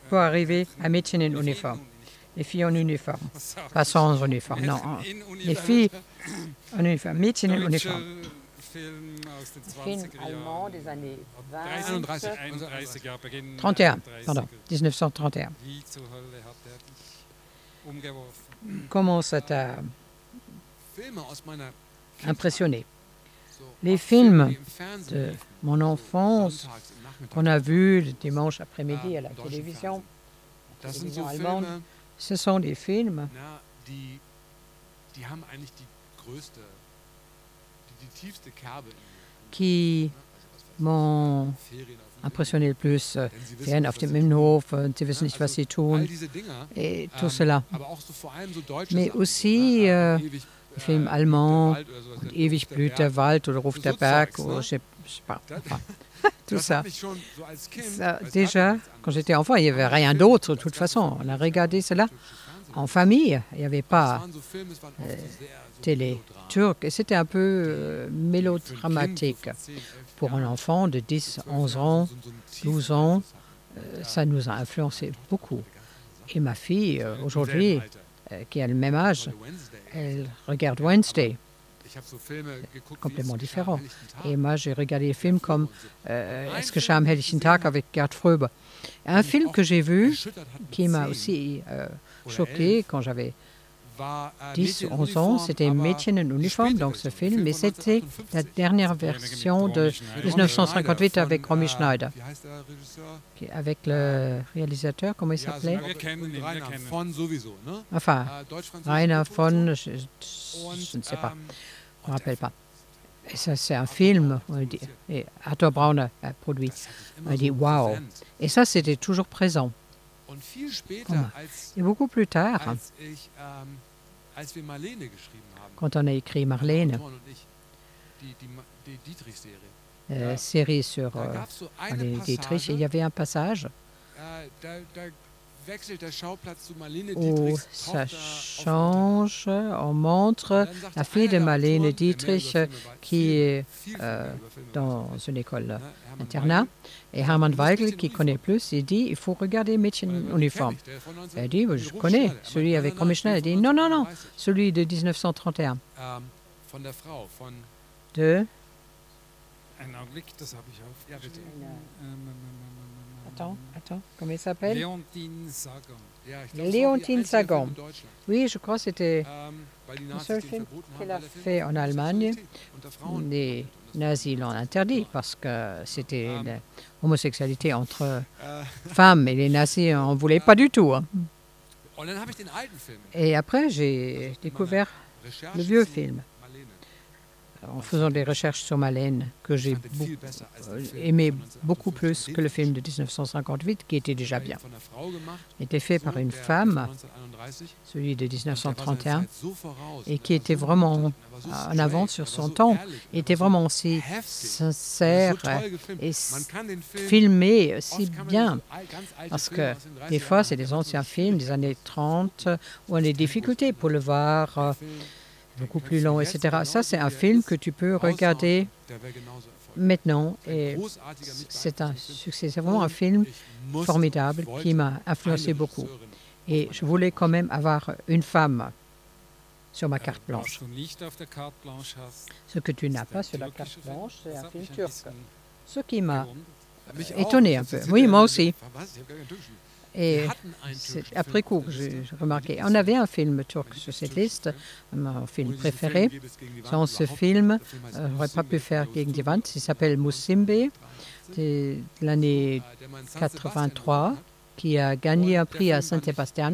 pour arriver à Mädchen in Uniform. Les filles en uniforme. Pas sans uniforme, non. Les filles en uniforme. Mädchen in Uniform. Film allemand des années 31, pardon, 1931. Comment ça t'a impressionné? Les films de mon enfance qu'on a vus le dimanche après-midi à la télévision allemande, ce sont des films qui m'ont impressionné le plus. Ferien auf dem Innenhof, Sie wissen nicht, was Sie tun, et tout cela. Mais aussi les films allemands, Ewig blüht der Wald oder ruft der Berg, ou je sais pas. Enfin, tout ça. Déjà, quand j'étais enfant, il n'y avait rien d'autre de toute façon. On a regardé cela en famille. Il n'y avait pas télé turque. Et c'était un peu mélodramatique. Pour un enfant de 10, 11 ans, 12 ans, ça nous a influencé beaucoup. Et ma fille, aujourd'hui, qui a le même âge, elle regarde Wednesday. Complètement différent. Et moi, j'ai regardé des films comme Est-ce que j'ai am helllichen Tag avec Gerd Fröbe. Un film que j'ai vu qui m'a aussi choqué quand j'avais 10 ou 11 ans, c'était Mädchen in Uniform, donc ce film, mais c'était la dernière version de 1958 avec Romy Schneider. Avec le réalisateur, comment il s'appelait? Enfin, Rainer von, je ne sais pas, je ne me rappelle pas. Et ça, c'est un film, et Arthur Brauner a produit. On a dit, waouh! Et ça, c'était toujours présent. Et beaucoup plus tard, quand on a écrit Marlene, série sur les Dietrich, il y avait un passage où ça change, on montre la fille de Marlene Dietrich qui est dans une école internat. Et Hermann Weigl, qui connaît plus, il dit il faut regarder Mädchen in Uniform. Elle dit je connais celui avec Romy Schneider. Elle dit non, non, non, celui de 1931. De Einen Augenblick, das habe ich auf. Ja, bitte. Attends, comment il s'appelle? Leontine Sagan. Ja, ich glaube, Léontine das war die einzige Sagan. Film in Deutschland. Oui, je crois que c'était Weil die le Nazis seul den film verboten haben, qu'elle weil a der Film fait auch en über Allemagne. Sexualität unter Frauen Les handelt. Und das nazis l'ont interdit parce que c'était l'homosexualité entre Äh, femmes et les nazis n'en voulaient pas du tout, hein. Und dann habe ich den alten Film. Et après, j'ai découvert Recherche le vieux zu film Marlene. en faisant des recherches sur Malène que j'ai Ich fand den viel besser als den Film aimé von beaucoup 1958. plus que le film de 1958 qui était déjà bien. Von einer Frau gemacht, Il était fait so, par une der femme, von 1931. celui de Und der war seiner 1931, Zeit so voraus. et Und qui er war était so vraiment mutig, er war so en straight, avance er sur war son so temps. ehrlich, Il er était war so vraiment aussi heftig. sincère Das ist so toll gefilmt. et Man kann den Film filmé si oft kann man bien. so ganz alte Parce Filme que aus den 30er des fois, Jahren c'est des machen, anciens das ist films des années 30 où on a des difficultés pour le voir der Film, beaucoup den plus kannst du long, jetzt etc. Ça, c'est genauso un wie er film ist que tu peux raushauen, regarder der wäre genauso erfolgreich. maintenant. Ein Et großartiger, nicht c'est un beeinflusster Film. succès. C'est vraiment un film Ich musste, formidable ich wollte qui m'a influencé eine beaucoup. Regisseurin Et je voulais quand même avoir une femme sur ma carte Was blanche. du nicht auf der Carte Blanche hast, Ce que tu n'as ist pas ein sur la türkischer carte blanche, c'est Das un hat film mich ein turc. bisschen Ce qui m'a gewundert. Mich étonné auch. un peu. Das Oui, ist moi ja- aussi. Was? Ich habe gar keinen türkischen. Et Wir hatten einen c'est türkischen après Film coup auf que der j'ai Liste. remarqué. Mein On avait un film Lieblingsfilm. turc Mein sur cette Lieblingstürkischer liste, Film. mon film Ohne diesen préféré. Film geht es gegen die Wand Sans ce überhaupt film, nicht. Der Film heißt j'aurais pas pu Musimbe faire von Gegen die Yusuf Wand. Il s'appelle Musimbe, 1983, de l'année der mal in San 83, Sebastian qui a gagné un Und der prix à Film war nicht- Saint-Sébastien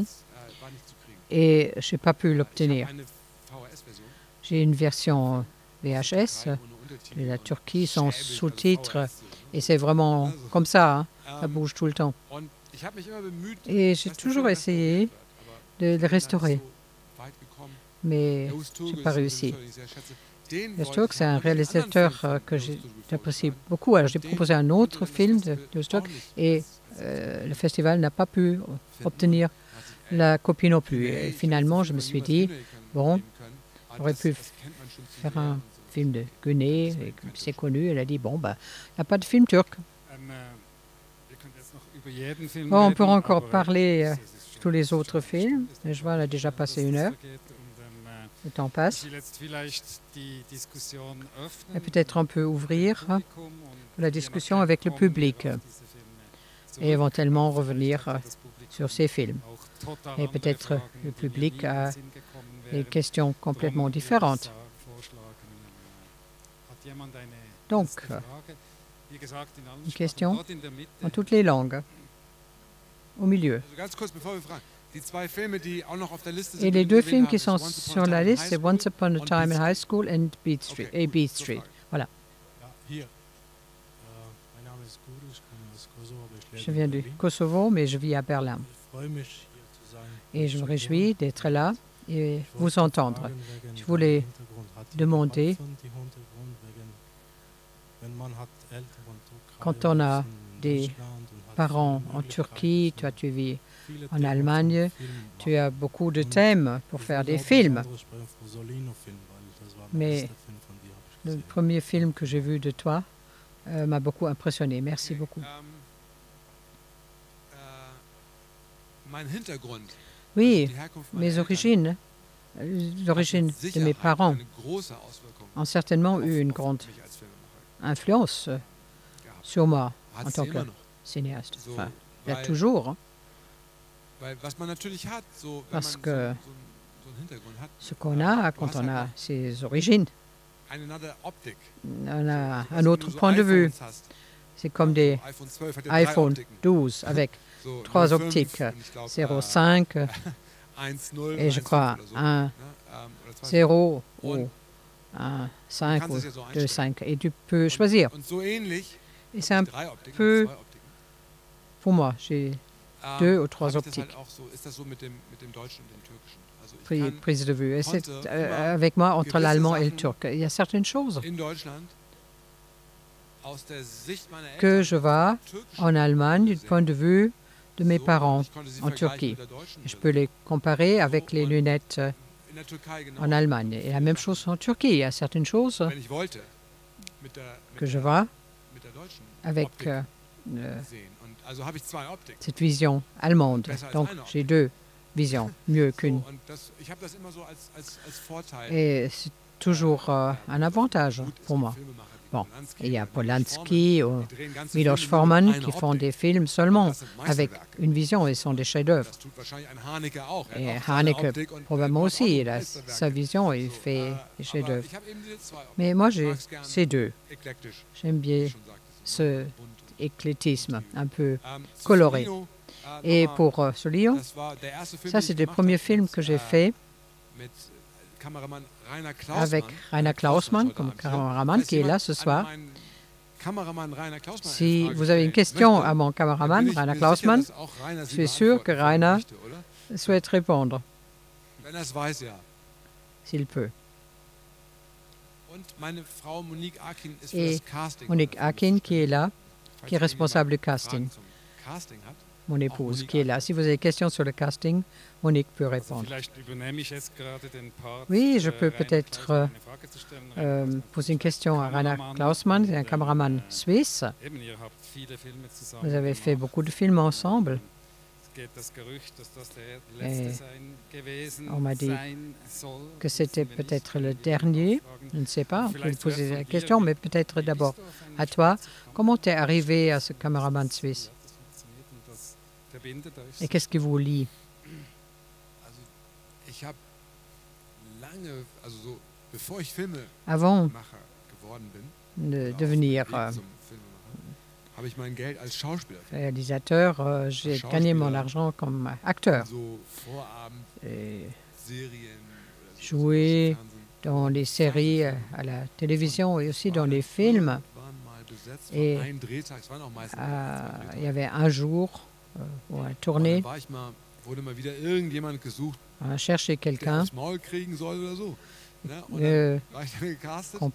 war nicht zu kriegen. et je n'ai pas pu Ich habe l'obtenir. eine VHS-Version. J'ai une version VHS Ohne Untertitel de la und Turquie sans schäbig, also sous-titres VHS, et c'est vraiment comme ça, hein, ça Ähm, bouge tout le temps. Und ich habe mich immer bemüht, Et j'ai dass der toujours Film essayé restauriert wird, aber de le restaurer, so weit gekommen. mais Der Özturk j'ai ist pas ein réussi. Regisseur, den ich sehr schätze. Den Le wollte Turc, ich c'est un haben. Wollte ich einen anderen réalisateur Film von que Özturk j'apprécie vorschlagen. beaucoup. Alors j'ai Den proposé un autre konnte das film de Festival Turc auch nicht et le festival n'a pas pu obtenir Hat sich, la copie non plus. Hey, Et ich finalement, hätte je me das suis Film dit, von Yilmaz Güney bon, nehmen können. Aber j'aurais pu das kennt man schon zu faire sehr un und so. film de Guéné, c'est connu. Elle a dit, bon, bah, il n'y a pas de film turc. Wir können jetzt noch über jeden Film Bon, on reden, peut encore aber parler es ist tous les schon autres schade, films. ist Et je vois, on a déjà passé une heure. vergeht und, Le temps ich passe. will jetzt vielleicht die Diskussion öffnen Et peut-être on peut ouvrir mit dem Publikum und la je discussion nachher avec le kommen wir public auf diese Filme et éventuellement zurück. revenir Vielleicht hat das Publikum sur ces films. auch total Et andere peut-être Fragen, le die mir public nie in den a Sinn gekommen des wären. questions complètement Darum würde ich différentes. vorschlagen, hat jemand eine Donc, erste Frage? Wie gesagt, in allen une Sprachen, question dort in der Mitte. en toutes les langues, au milieu. Also ganz kurz, bevor wir fragen. Die zwei Filme, die auch noch auf der Liste Et sind, les die deux wir films erwähnt qui haben, sont ist sur la liste, c'est Once Upon a und Time in Beat High Street. School and Beat Street. Okay, Et gut, Beat zur Street. Frage. Voilà. Ja, hier. Mein Name ist Guru, ich komme aus Kosovo, aber ich lebe Je viens in du Berlin. Kosovo, mais je vis à Berlin. Ich freue mich, hier zu sein. Et je me Ich réjouis d'être là et wollte vous entendre. fragen wegen Je voulais dem Hintergrund. Hat die demander, Debatten die Hintergrund wegen, wenn man hat Eltern in Türkei, quand on a in des Deutschland und hat parents viele en Turquie, toi tu vis viele en Themen Allemagne, zum Film tu as beaucoup de Und thèmes pour Ich faire würde des auch das films. andere sprechen, Frosolino-Film, weil das war der Mais erste Film von dir, hab ich Le gesehen. premier film que j'ai vu de toi m'a beaucoup impressionné. Merci beaucoup. Mein Hintergrund, Oui, die Herkunft meiner mes Eltern, origines, l'origine hat mit de mes Sicherheit parents eine große Auswirkung ont certainement auf- eu une auf grande mich als Filmemacher influence gehabt. sur moi Hat en sie tant immer que noch. cinéaste. So, Enfin, il y a weil, toujours, hein, weil was man natürlich hat, so, wenn Parce man que so einen Hintergrund hat, ce qu'on a quand on a ses origines. eine andere Optik. On a So, un weißt du, autre wenn du so point de vue. iPhones hast, C'est comme so des iPhone 12 hat ja drei iPhone Optiken. 12 avec So, 3 05 optiques, und ich glaub, 0,5 1,0 et je 1,5 crois oder so, 1, ne? Oder 2,5. 0 ou Und 1, 5 kannst ou es ja so 2, einstellen. 5. Et tu peux choisir. Und so ähnlich, Et c'est un drei Optiken, peu zwei Optiken. pour moi. J'ai deux ou trois hab ich das optiques. halt auch so, ist das so mit dem Deutschen und dem Türkischen. Also ich Prise, kann prise de vue. Et c'est konnte immer avec moi entre gewisse l'allemand et le Sachen turc. Il y a certaines choses in Deutschland aus der Sicht meiner que Eltern je vois türkischen en Allemagne du gesehen. point de vue de mes So, parents ich konnte sie en vergleichen Turquie. mit der deutschen Et je Brille. peux les comparer avec les lunettes In der Türkei genau. en Allemagne. Et la même chose en Turquie. Il y a certaines choses Wenn ich wollte, mit der, que je vois mit der deutschen avec Optik sehen. Und also habe ich zwei Optiken. cette vision allemande. Besser als Donc eine Optik. j'ai deux visions, mieux So, qu'une. und das, ich habe das immer so als Vorteil. Et c'est toujours un avantage Gut, es pour gibt moi. Filmemacher, die Bon, il y a Polanski ou Milos Forman qui font des films seulement avec une vision et sont des chefs-d'œuvre. Et Haneke, probablement aussi, il a sa vision et il fait des chefs-d'œuvre. Mais moi, j'ai ces deux. J'aime bien ce éclectisme un peu coloré. Et pour Solio, ça, c'est le premier film que j'ai fait avec Rainer Klausmann comme caméraman qui est là ce soir. Si vous avez une question à mon caméraman, Rainer Klausmann, je suis sûr que Rainer souhaite répondre, s'il peut. Et Monique Akin qui est là, qui est responsable du casting. Mon épouse qui est là. Si vous avez des questions sur le casting, Monique peut répondre. Oui, je peux peut-être poser une question à Rainer Klausmann, un caméraman suisse. Vous avez fait beaucoup de films ensemble. Et on m'a dit que c'était peut-être le dernier. Je ne sais pas, on peut poser la question, mais peut-être d'abord à toi. Comment tu es arrivé à ce caméraman suisse? Et qu'est-ce qui vous lie? Avant de devenir réalisateur, j'ai gagné mon argent comme acteur. Et joué dans les séries à la télévision et aussi dans les films. Et il y avait un jour où on a tourné, on a cherché quelqu'un qu'on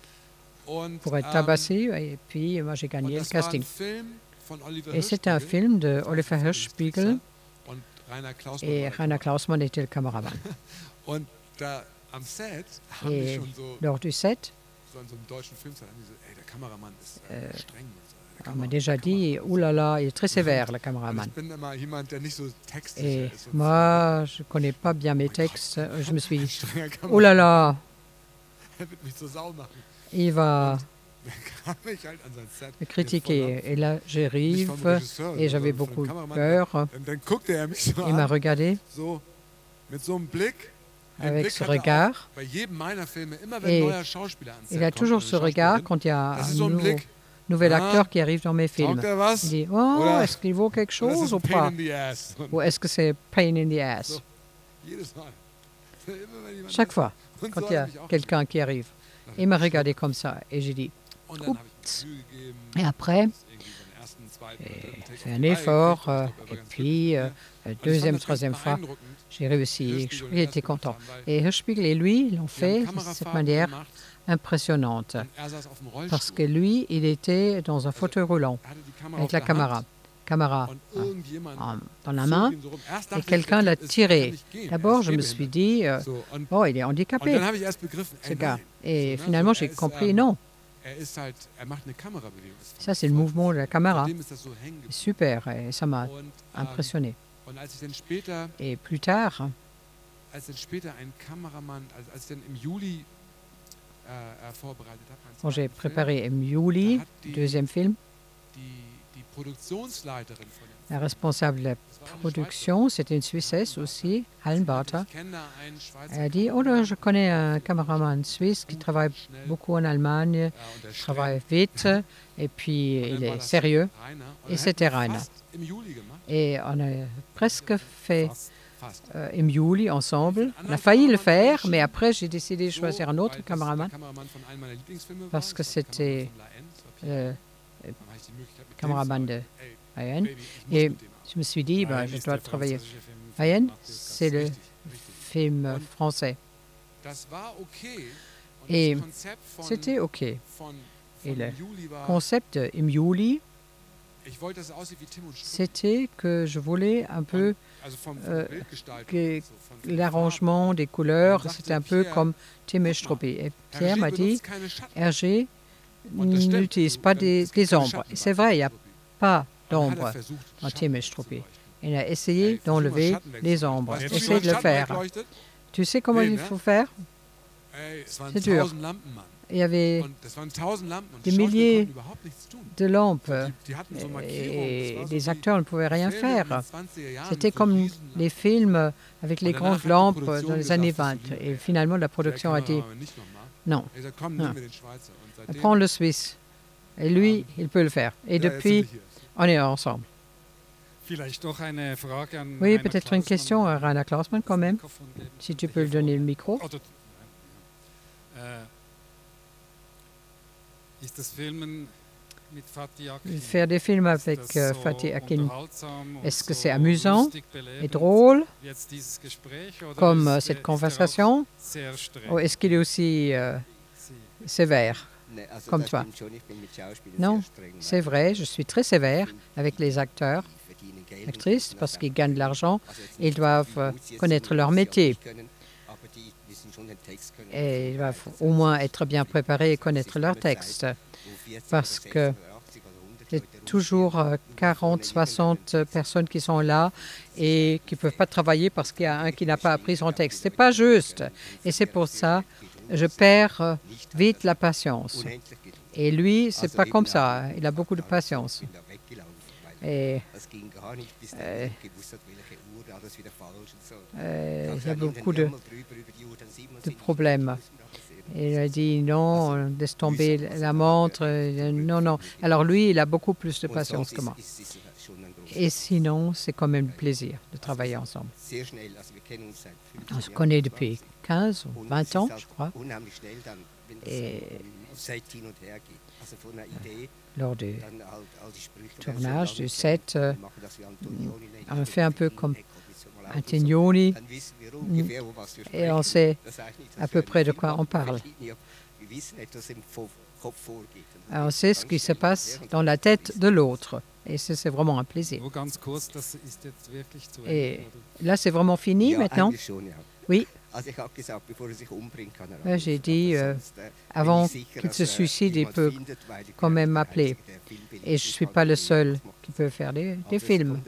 pourrait tabasser, et puis moi j'ai gagné le casting. Et c'était un film de Oliver Hirschspiegel et Rainer Klausmann était le caméraman. Et lors du set, on m'a déjà dit, oulala, il est très sévère, le caméraman. Et moi, je ne connais pas bien mes textes. Je me suis dit, oulala, il va me critiquer. Et là, j'arrive et j'avais beaucoup peur. Il m'a regardé avec ce regard. Et il a toujours ce regard quand il y a un nouvel acteur qui arrive dans mes films. Il dit, oh, est-ce qu'il vaut quelque chose ou pas? Ou est-ce que c'est pain in the ass? Chaque fois, quand il y a quelqu'un qui arrive, il m'a regardé comme ça et j'ai dit, oups. Et après, j'ai fait un effort et puis, deuxième, troisième fois, j'ai réussi. Il était content. Et Hirschspiegel et lui l'ont fait de cette manière impressionnante. Parce que lui, il était dans un fauteuil roulant avec la caméra dans la main et quelqu'un l'a tiré. D'abord, je me suis dit, oh, il est handicapé, ce gars. Et finalement, j'ai compris, non. Ça, c'est le mouvement de la caméra. Super, et ça m'a impressionné. Et plus tard, quand j'ai préparé Mjuli, deuxième film, la responsable de la production, c'était une Suissesse aussi, Hallenbarter. Elle a dit, oh là, je connais un caméraman suisse qui travaille beaucoup en Allemagne, travaille vite, et puis il est sérieux. Et c'était Rainer. Et on a presque fait Mjuli ensemble. On a failli le faire, mais après j'ai décidé de choisir un autre caméraman parce que c'était le caméraman de Hayen. Et je me suis dit, je dois travailler. Hayen, c'est le film français. Et c'était OK. Et le concept de Mjuli, c'était que je voulais un peu que l'arrangement des couleurs, c'était un peu comme Tim Struppy. Et Pierre m'a dit, Hergé n'utilise pas des ombres. Et c'est vrai, il n'y a pas d'ombre dans Tim Struppy. Il a essayé d'enlever les ombres. Essayez de le faire. Tu sais comment il faut faire? C'est dur. il y avait Und das waren 1000 Lampen und des die Schauspieler milliers konnten überhaupt nichts tun. de lampes Die hatten so Markierungen. et Das war les so acteurs ne pouvaient wie rien Filme in den faire. 20er Jahren C'était mit so comme Riesenlampen. les films avec les Und danach grandes hat die lampes Produktion dans les gesagt, années das 20. ist so Et finalement, la production a Der dit Kameramann nicht nochmal. non, Er hat gesagt, komm, Ah. nimm mir den Schweizer. Und seitdem, prends le Suisse. Et lui, il peut le faire. Et ja, jetzt sind depuis, wir hier. on est ensemble. Vielleicht doch eine Frage an Oui, Rainer peut-être une Klausmann. question à Rainer Klausmann quand même, Mikrofon geben. si tu peux lui donner le micro. Oder, ist das Filmen mit Fatih Akin, Faire des films avec ist das so Fatih Akin, unterhaltsam und est-ce que so c'est amusant lustig, belebend et drôle, wie jetzt dieses Gespräch, oder comme ist, cette ist er conversation, auch sehr streng? ou est-ce qu'il est aussi Sie- sévère comme das toi? stimmt schon, ich bin mit Schauspielern Non, sehr streng, c'est weil vrai, je suis très sévère avec les acteurs, die verdienen Geld actrices, und parce das qu'ils auch. gagnent de l'argent Also jetzt et ils nicht so doivent wie gut sie jetzt connaître sind, leur was sie auch métier. nicht können, aber die wissen schon den Text können. Et ils doivent au moins être bien préparés et connaître leur texte. Parce que il y a toujours 40, 60 personnes qui sont là et qui ne peuvent pas travailler parce qu'il y a un qui n'a pas appris son texte. Ce n'est pas juste. Et c'est pour ça que je perds vite la patience. Et lui, ce n'est pas comme ça. Il a beaucoup de patience. Et il y a beaucoup de problèmes. Et il a dit non, laisse tomber la montre. Non, non. Alors lui, il a beaucoup plus de patience que moi. Et sinon, c'est quand même un plaisir de travailler ensemble. On se connaît depuis 15 ou 20 ans, je crois. Et lors du tournage du set, on fait un peu comme Antonioni et on sait à peu près de quoi on parle. On sait ce qui se passe dans la tête de l'autre. Et c'est vraiment un plaisir. Nur ganz kurz, das ist jetzt wirklich zu Et Ende, oder? là, c'est vraiment fini maintenant. Oui. Ja, J'ai dit, avant qu'il se suicide, il peut quand même m'appeler. Et je ne suis pas le seul qui peut faire des films.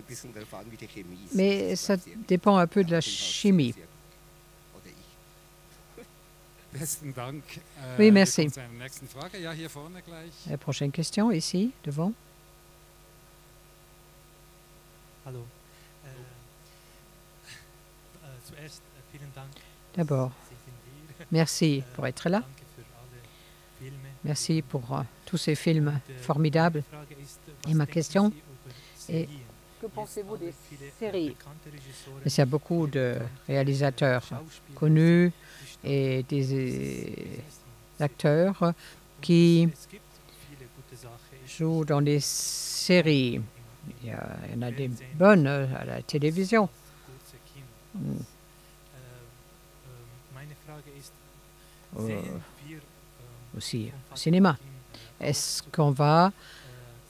Mais ça dépend un peu de la chimie. Besten Dank. Oui, merci. Wir kommen zu einer nächsten Frage. Ja, hier vorne gleich. La prochaine question, ici, devant. Hallo. Zuerst vielen Dank. D'abord, Sie sind hier. merci pour être là. Danke für alle Filme. Merci pour tous ces films formidables. Meine Frage ist, Et ma denken question Sie über est, Serien? que pensez-vous des Viele séries? bekannte Regisseure, Il y a beaucoup de réalisateurs Schauspieler, connus die et des starten. acteurs qui Es gibt viele gute Sachen. jouent dans des séries. Il y en a des bonnes à la télévision. Kurze Kino. Mm. Meine Frage ist, Euh, sehen wir aussi von au Fatih cinéma. Akin, Est-ce qu'on va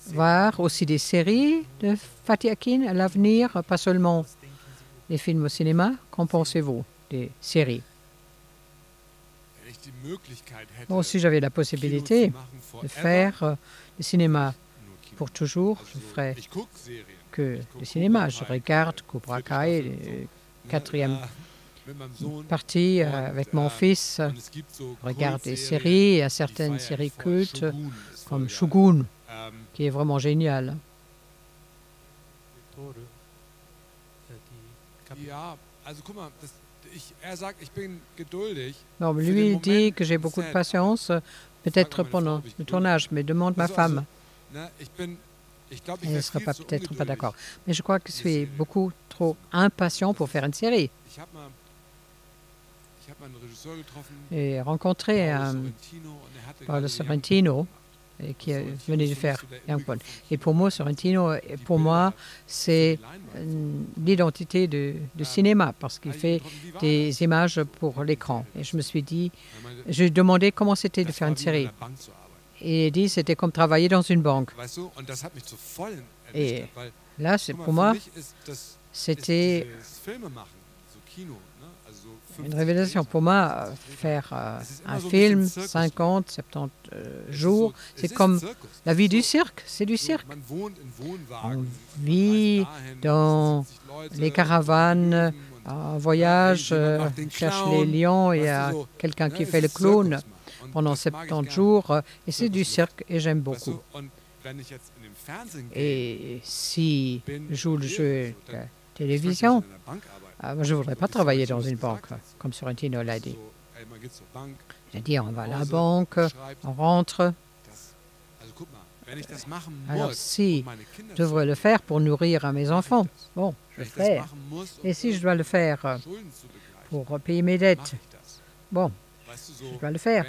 sehen voir aussi des séries de Fatih Akin à l'avenir, pas seulement was denken Sie über des films au cinéma? Qu'en pensez-vous des séries? Wenn ich die Möglichkeit hätte, Bon, si j'avais la Kino possibilité zu machen, de forever, faire du cinéma nur Kino. pour toujours, je Also, ferais ich gucke Serien. que du cinéma. Je regarde Cobra Kai, Ne, quatrième mit meinem Sohn. partie avec mon fils. Und es gibt so Je regarde des Kultserien, séries, il y a die certaines feiere ich séries voll. cultes Shogun ist voll comme geil. Shogun, Ähm, qui est vraiment génial. Tore, die Kapitel. ja, also guck mal, er sagt, ich bin geduldig. Bon, Für lui, den il dit Moment que j'ai beaucoup de sad. patience, peut-être Frag mal meine pendant Frau, ob ich le geduldig tournage, mais demande ma Also, femme. ne, ich glaube, ich Elle ne wäre sera viel pas, zu peut-être pas ungeduldig. d'accord. Mais je crois que je suis beaucoup trop impatient pour faire une série. Ich habe mal einen Regisseur getroffen, J'ai rencontré Paolo un Sorrentino, und er hatte Paolo gerade Sorrentino qui venait de faire Young One. Et pour moi, Sorrentino, pour moi, c'est l'identité du cinéma parce qu'il fait des images pour l'écran. Et je me suis dit, je lui ai demandé comment c'était de faire une série. Et il dit c'était comme travailler dans une banque. Weißt du, und das hat mich so voll Et erwischt, weil, là, c'est guck mal, pour für moi, mich ist c'était dieses Filmemachen, so Kino, ne? Also so une 50 révélation. Drehtage, Pour moi, 50 faire Es ist immer un so ein film, bisschen Zirkus. 50, 70 Es ist jours, so- es c'est ist comme Zirkus. la vie du So- cirque. C'est du so, cirque. Man wohnt in Wohnwagen, On man vit reist dahin, dans 70 Leute, les caravanes, und en voyage, jemand macht den cherche Clown, les lions, il y weißt a du, so, quelqu'un ne, qui es fait le ist clown. Zirkus, Mann. pendant 70 jours et c'est du cirque et j'aime beaucoup. Et si je joue le jeu de télévision, je ne voudrais pas travailler dans une banque, comme Sorrentino l'a dit. C'est-à-dire, on va à la banque, on rentre. Alors, si je devrais le faire pour nourrir à mes enfants, bon, je le fais. Et si je dois le faire pour payer mes dettes, bon, je dois le faire.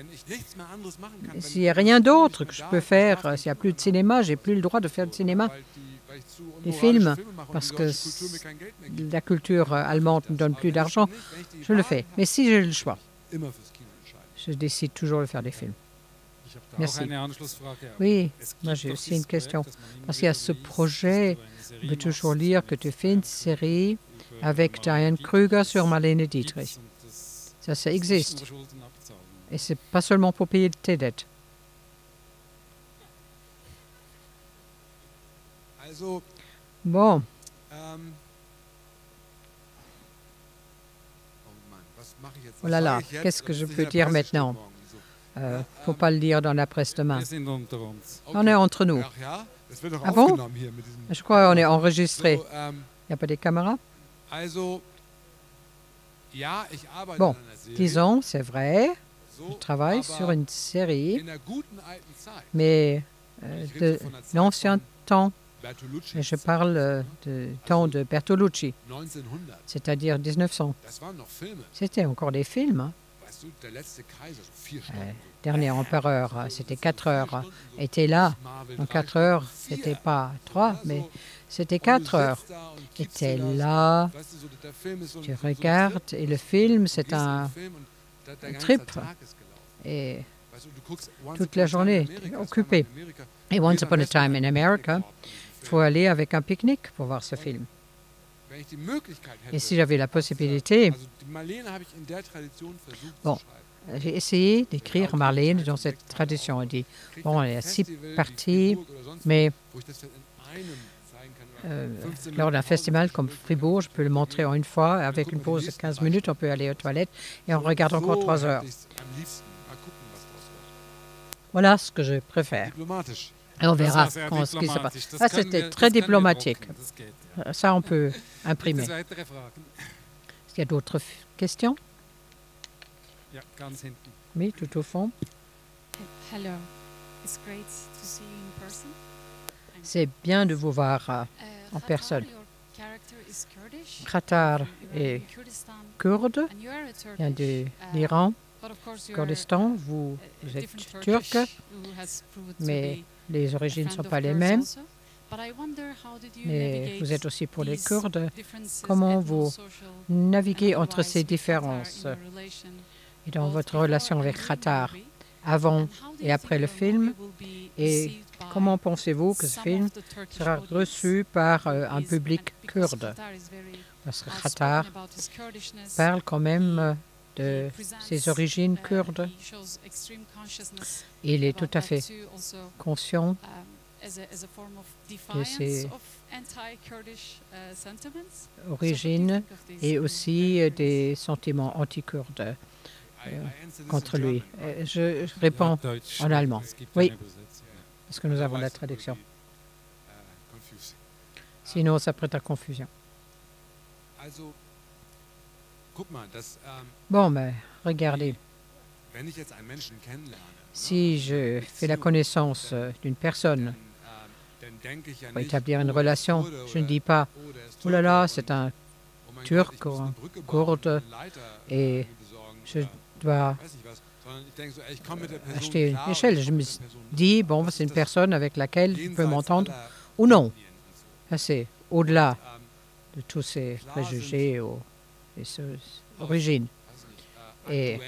S'il n'y a rien d'autre que je peux faire, s'il n'y a plus de cinéma, j'ai plus le droit de faire de cinéma, des films, parce que la culture allemande ne donne plus d'argent, je le fais. Mais si j'ai le choix, je décide toujours de faire des films. Merci. Oui, moi j'ai aussi une question. Parce qu'il y a ce projet, on peut toujours lire que tu fais une série avec Diane Kruger sur Marlene Dietrich. Ça existe. Et c'est pas seulement pour payer tes dettes. Bon. Oh là là, qu'est-ce que je peux dire maintenant? Faut pas le dire dans la presse demain. On est entre nous. Ah bon? Je crois qu'on est enregistré. Il n'y a pas des caméras? Bon, disons, c'est vrai, je travaille sur une série, mais de l'ancien temps. Et je parle du temps de Bertolucci, c'est-à-dire 1900. C'était encore des films. Hein. Dernier empereur, c'était 4 heures, était là. En 4 heures, c'était pas 3, mais c'était 4 heures. Était là, tu regardes, et le film, c'est un trip. Et toute la journée, occupé. Et Once Upon a Time in America, il faut aller avec un pique-nique pour voir ce film. Et si j'avais la possibilité, bon, j'ai essayé d'écrire Marlene dans cette tradition. On dit, bon, il y a 6 parties, mais lors d'un festival comme Fribourg, je peux le montrer en une fois, avec une pause de 15 minutes, on peut aller aux toilettes et on regarde encore 3 heures. Voilà ce que je préfère. Et on verra ce qui se passe. Ah, c'était très diplomatique. Ça, on peut imprimer. Est-ce qu'il y a d'autres questions? Oui, tout au fond. C'est bien de vous voir en personne. Khatar est kurde, vient de l'Iran, Kurdistan. Vous êtes turc, mais les origines ne sont pas les mêmes. Mais vous êtes aussi pour les Kurdes. Comment vous naviguez entre ces différences et dans votre relation avec Khatar, avant et après le film? Et comment pensez-vous que ce film sera reçu par un public kurde? Parce que Khatar parle quand même de ses origines kurdes. Il est tout à fait conscient de ses origines et aussi des sentiments anti-kurdes contre lui. Je réponds en allemand. Oui, parce que nous avons la traduction. Sinon, ça prête à confusion. Bon, mais regardez. Si je fais la connaissance d'une personne pour établir une relation, je ne dis pas « Oh là là, c'est un Turc ou un Kurde et je dois acheter une échelle. » Je me dis « Bon, c'est une personne avec laquelle je peux m'entendre ou non. » Ça, c'est au-delà de tous ces préjugés et ces origines. Et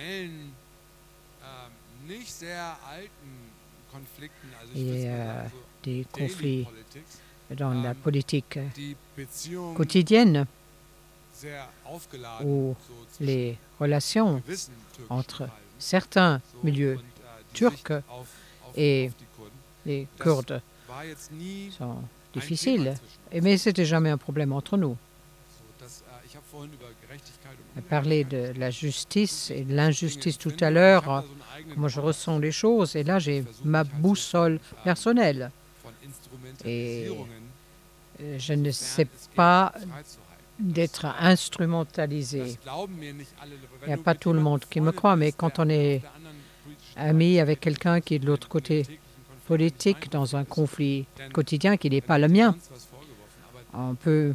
il y a des conflits dans la politique quotidienne où les relations entre certains milieux turcs et les Kurdes sont difficiles. Mais ce n'était jamais un problème entre nous. a parlé de la justice et de l'injustice tout à l'heure, comment je ressens les choses. Et là, j'ai ma boussole personnelle. Et je ne sais pas d'être instrumentalisé. Il n'y a pas tout le monde qui me croit, mais quand on est ami avec quelqu'un qui est de l'autre côté politique dans un conflit quotidien qui n'est pas le mien, on peut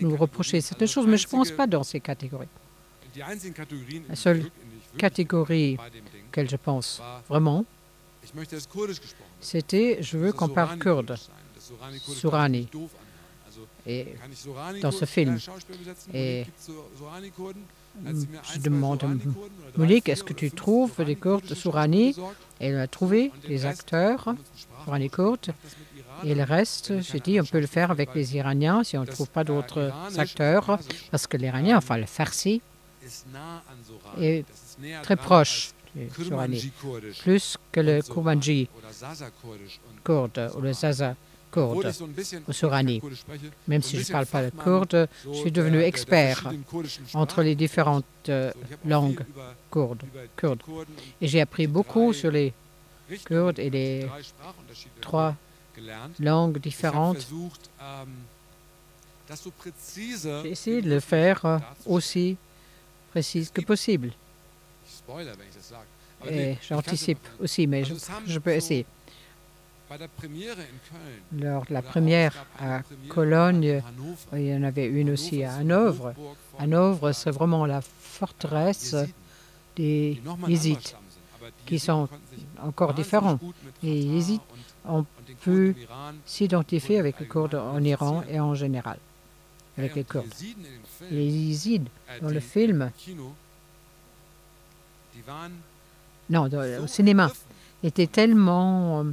nous reprocher certaines choses, mais je ne pense pas dans ces catégories. La seule catégorie auquel je pense vraiment, c'était je veux qu'on parle kurde, Sourani, et dans ce film. Et je demande à Monique, est-ce que tu trouves des Kurdes Sourani? Elle a trouvé des acteurs Sourani kurdes. Et le reste, j'ai dit, on peut le faire avec les Iraniens si on ne trouve pas d'autres acteurs, parce que l'Iranien, enfin le Farsi, est très proche du Sourani, plus que le Kurmanji kurde ou le Zaza kurde ou Sourani. Même si je ne parle pas le kurde, je suis devenu expert entre les différentes langues kurdes. Et j'ai appris beaucoup sur les Kurdes et les 3 langues différentes. J'ai essayé de le faire aussi précise que possible. Et j'anticipe aussi, mais je peux essayer. Lors de la première à Cologne, il y en avait une aussi à Hanovre. Hanovre, c'est vraiment la forteresse des Yézidis, qui sont encore différents. Les Yézidis ont pu s'identifier avec les Kurdes en Iran et en général, avec les Kurdes. Les Yézidis, dans le film, non, au cinéma, étaient tellement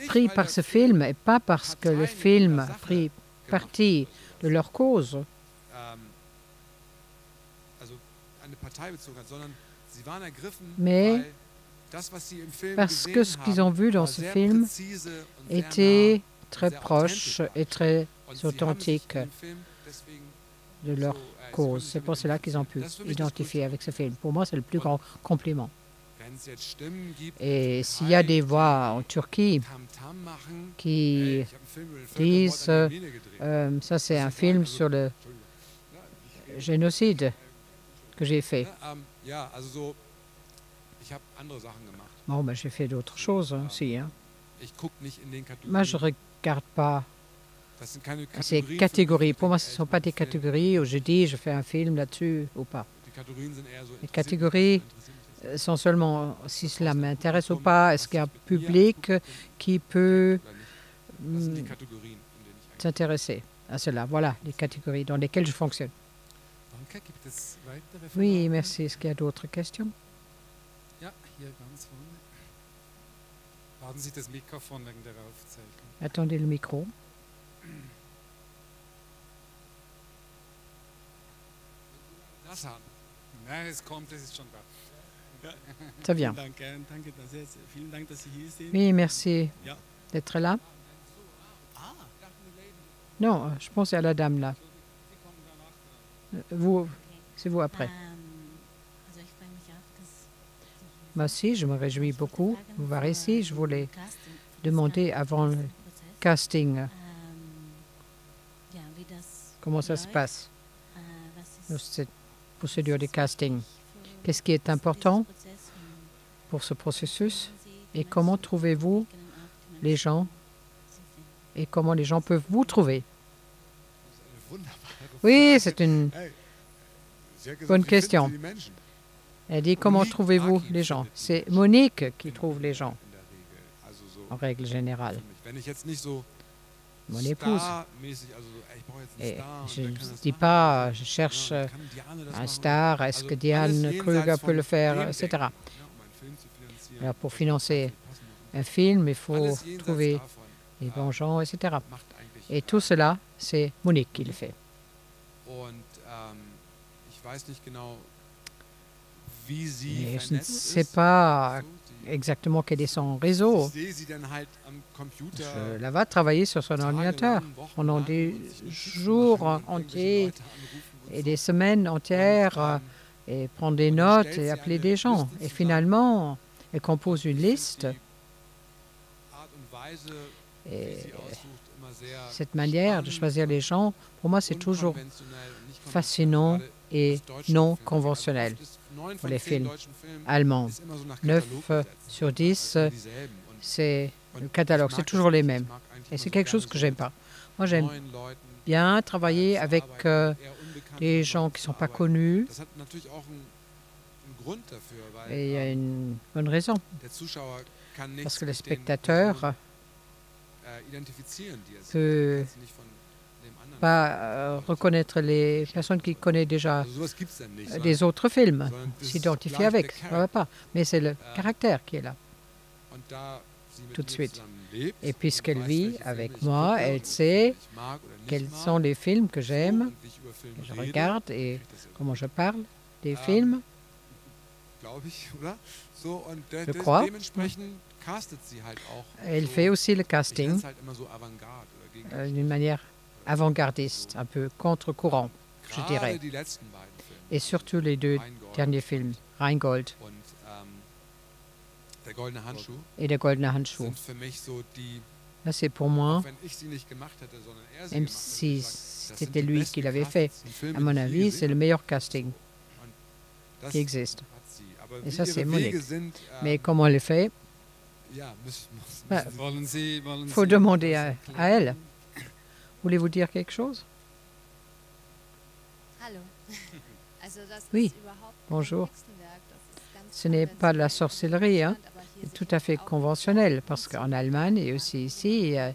pris par ce film, et pas parce que le film a pris parti de leur cause, mais parce que ce qu'ils ont vu dans ce film était très proche et très authentique de leur cause. C'est pour cela qu'ils ont pu identifier avec ce film. Pour moi, c'est le plus grand compliment. Et s'il y a des voix en Turquie qui disent ça c'est un film sur le génocide que j'ai fait. Bon, ben, j'ai fait d'autres choses aussi. Hein. Moi, je ne regarde pas ces catégories. Pour moi, ce ne sont pas des catégories où je dis je fais un film là-dessus ou pas. Les catégories sont seulement si cela m'intéresse ou pas. Est-ce qu'il y a un public qui peut s'intéresser à cela? Voilà les catégories dans lesquelles je fonctionne. Oui, merci. Est-ce qu'il y a d'autres questions? Attendez le micro. Ça vient. Oui, merci d'être là. Non, je pensais à la dame là. Vous, c'est vous après. Moi aussi, je me réjouis beaucoup de vous voir ici. Je voulais demander avant le casting comment ça se passe, cette procédure de casting. Qu'est-ce qui est important pour ce processus et comment trouvez-vous les gens et comment les gens peuvent vous trouver? Oui, c'est une bonne question. Elle dit comment trouvez-vous les gens? C'est Monique qui trouve les gens, en règle générale. Mon épouse. Et je ne dis pas, je cherche un star, est-ce que Diane Kruger peut le faire, etc. Alors pour financer un film, il faut trouver les bons gens, etc. Et tout cela, c'est Monique qui le fait. Et je ne sais pas exactement quel est son réseau. Ich sehe sie dann halt am Computer Je la vois travailler sur son ordinateur tagelang, pendant wochenlang des und sich Notizen jours machen und entiers irgendwelche Leute anrufen und et so. des semaines entières et prendre des notes et appeler des gens. Et finalement, elle compose une liste. Die Art und Weise, wie Et sie aussucht, immer sehr cette manière de choisir les gens, pour moi, c'est toujours unkonventionell und nicht fascinant konventionell, et gerade das deutsche non Film. conventionnel Also neun pour von les 10 films deutschen Filmen allemands. ist immer so nach 9 Katalog besetzt. sur 10, Immer dieselben. Und c'est Und le catalogue, ich c'est mag toujours das les nicht. mêmes. Ich mag eigentlich Et c'est immer so quelque chose gerne que so j'aime mit pas. Moi, j'aime neuen Leuten bien travailler zu avec arbeiten, eher unbekannten des gens Leuten qui ne zu sont pas arbeiten. connus. Das hat natürlich auch einen Grund dafür, weil Et il y a une bonne raison. der Zuschauer kann Parce nichts que le mit den spectateur Personen, identifizieren, die er sieht. peut Kannst du nicht von dem anderen pas reconnaître les personnes qui connaissent déjà Also sowas gibt's dann nicht, sondern- des autres films, sondern das ist s'identifier gleich avec. der Ça va pas. Mais c'est le Ah. caractère qui est là. Und da sie mit Tout de mir suite. zusammen lebt Et und puisqu'elle weiß, vit welche Filme avec ich moi, gucke elle und sait welche ich mag oder nicht quels mag, sont les films que so j'aime, und wie ich über Filme que je rede, regarde et kriegt das irgendwie, comment je parle des Ah. films. glaube ich, oder? So, und Je crois. dementsprechend castet sie halt auch Elle so, fait aussi le ich nenne casting es halt immer so Avantgarde oder gegen d'une manière avant-gardiste, un peu contre-courant, je gerade dirais. die letzten beiden Filme. Et surtout les deux Rheingold derniers films, Rheingold und der Goldene Handschuh et Der Goldene Handschuh. sind für mich so die, Là, c'est pour moi, auch wenn ich sie nicht gemacht hätte, sondern er sie même gemacht hätte, si würde ich sagen, das sind c'était die lui besten qui l'avait fait, gecasteten Filme, à die mon ich je avis, c'est gesehen le meilleur casting habe. Das qui existe. hat sie. Aber Et wie ça, ihre c'est Wege Monique. sind, Mais comment elle le fait, ja, Ah, Wollen Sie faut demander à elle. Voulez-vous dire quelque chose? Hallo. Also das Oui, ist überhaupt kein bonjour. Hexenwerk, das ist ganz Ce n'est pas de la konventionell sorcellerie, hein. in Deutschland, aber hier C'est tout sind à fait auch conventionnel, parce qu'en Allemagne et aussi ici, il y a weil man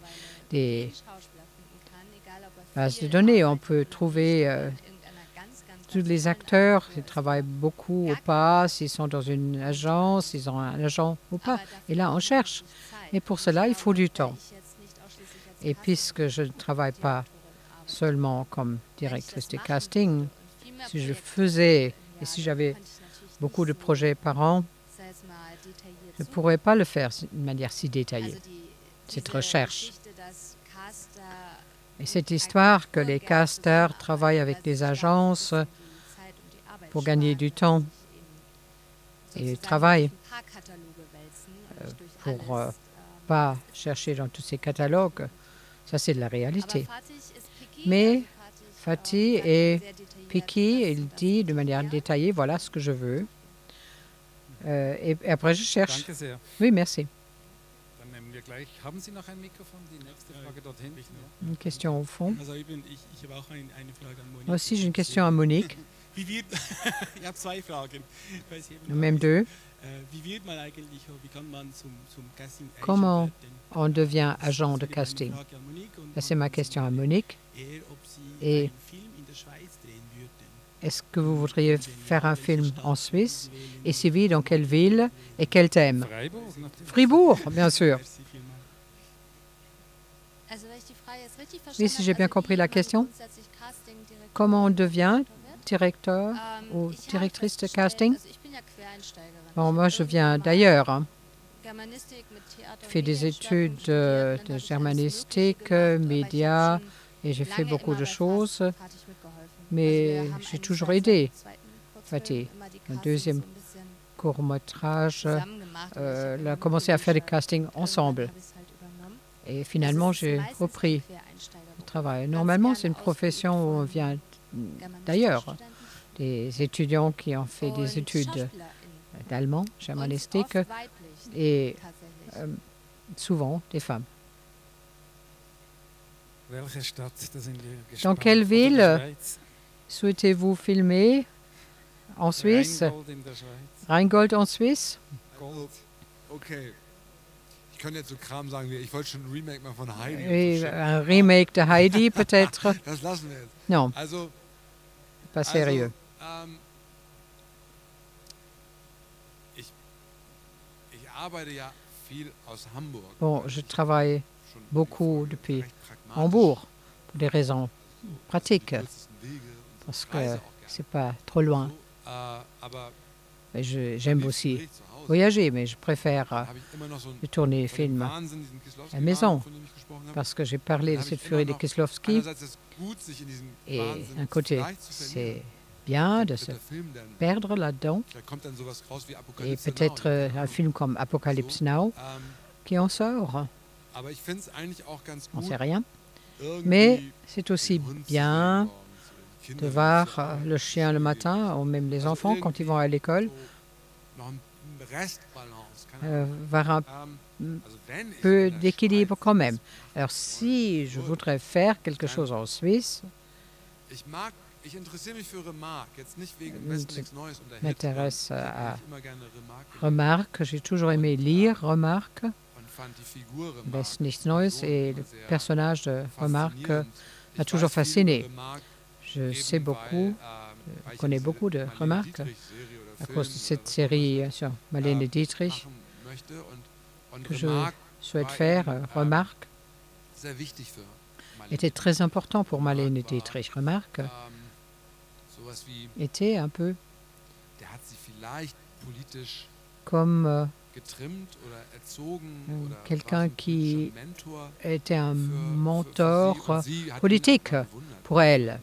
des jeden Schauspieler finden kann, egal ob er bases de viel données. On arbeitet peut oder trouver nicht, in irgendeiner tous les tollen acteurs, Agentur s'ils ist. travaillent beaucoup ou pas, s'ils sont dans une agence, s'ils ont un agent ou pas. Aber dafür Et là, on braucht man cherche. natürlich Zeit. Mais pour Und cela, ich il faut glaube, du wenn temps. ich jetzt nicht ausschließlich als Et puisque je ne travaille pas Castingdirektorin arbeite, seulement comme wenn ich directrice das de machen casting, würde und viel mehr si je Projekte faisais im et si Jahr, j'avais dann könnte ich natürlich beaucoup de nicht so, projets par an, sag jetzt mal, detailliert je ne suchen. pourrais pas le faire d'une manière si détaillée. Also Cette diese recherche. Geschichte, dass Caster Et cette histoire que les casters travaillent avec des agences pour gagner du temps et travaillent pour pas chercher dans tous ces catalogues, ça c'est de la réalité. Mais Fatih est picky, il dit de manière détaillée, voilà ce que je veux. Et après je cherche. Danke sehr. Oui, merci. Dann nehmen wir gleich. Haben Sie noch ein Mikrofon? Die nächste Frage dort hinten. Une question au fond. Also ich habe auch eine Frage an Monique. Moi aussi j'ai une question à Monique, Wie wird, ich habe zwei Fragen. Weil Sie eben même deux. wie wird man eigentlich, wie kann man zum Casting Comment Agent werden? on devient agent Das de wäre meine casting? Frage an Monique und Ça c'est ma question à Monique. eher, ob Sie Et- einen Film in der Schweiz drehen würden. Est-ce que vous voudriez faire un film en Suisse? Et si oui, dans quelle ville et quel thème? Freiburg natürlich. Fribourg, bien sûr. Merci vielmals. Oui, si j'ai bien compris la question. Comment on devient directeur ou directrice de casting? Bon, moi je viens d'ailleurs. Hein. J'ai fait des études de germanistique, médias, et j'ai fait beaucoup de choses, mais j'ai toujours aidé Fatih. Le deuxième court-métrage, on a commencé à faire des castings ensemble. Et finalement, j'ai repris le travail. Normalement, c'est une profession où on vient d'ailleurs. Des étudiants qui ont fait des études d'allemand, germanistique, et souvent des femmes. Welche Stadt? Da sind wir Dans gespannt. quelle Oder ville die Schweiz? souhaitez-vous filmer en Suisse? Rheingold in der Schweiz. Rheingold en Suisse? Also, okay. Ich könnte jetzt so Kram sagen wie, ich wollte schon ein Remake mal von Heidi. Et und so shit. un remake de Heidi, peut-être? Das lassen wir jetzt. Non, Also, pas sérieux. Ich arbeite ja viel aus Hamburg. Bon, je travaille Schon beaucoup irgendwie depuis recht pragmatisch. Hambourg pour des raisons pratiques, Die kürzesten Wege und parce reise que auch gerne. c'est pas trop loin. So, aber J'aime aussi voyager, mais je préfère tourner les films à la maison, parce que j'ai parlé de cette furie de Kieslowski. Et d'un côté, c'est bien de se perdre là-dedans. Et peut-être un film comme Apocalypse Now qui en sort. On ne sait rien. Mais c'est aussi bien de voir le chien le matin, ou même les enfants quand ils vont à l'école, voir un peu d'équilibre quand même. Alors si je voudrais faire quelque chose en Suisse, je m'intéresse à Remarque. J'ai toujours aimé lire Remarque. West nichts Neues, et le personnage de Remarque m'a toujours fasciné. Je sais beaucoup, je connais beaucoup de Remarque à cause de cette série sur Marlene Dietrich que je souhaite faire. Remarque était très important pour Marlene Dietrich. Remarque était un peu comme quelqu'un qui était un mentor politique pour elle.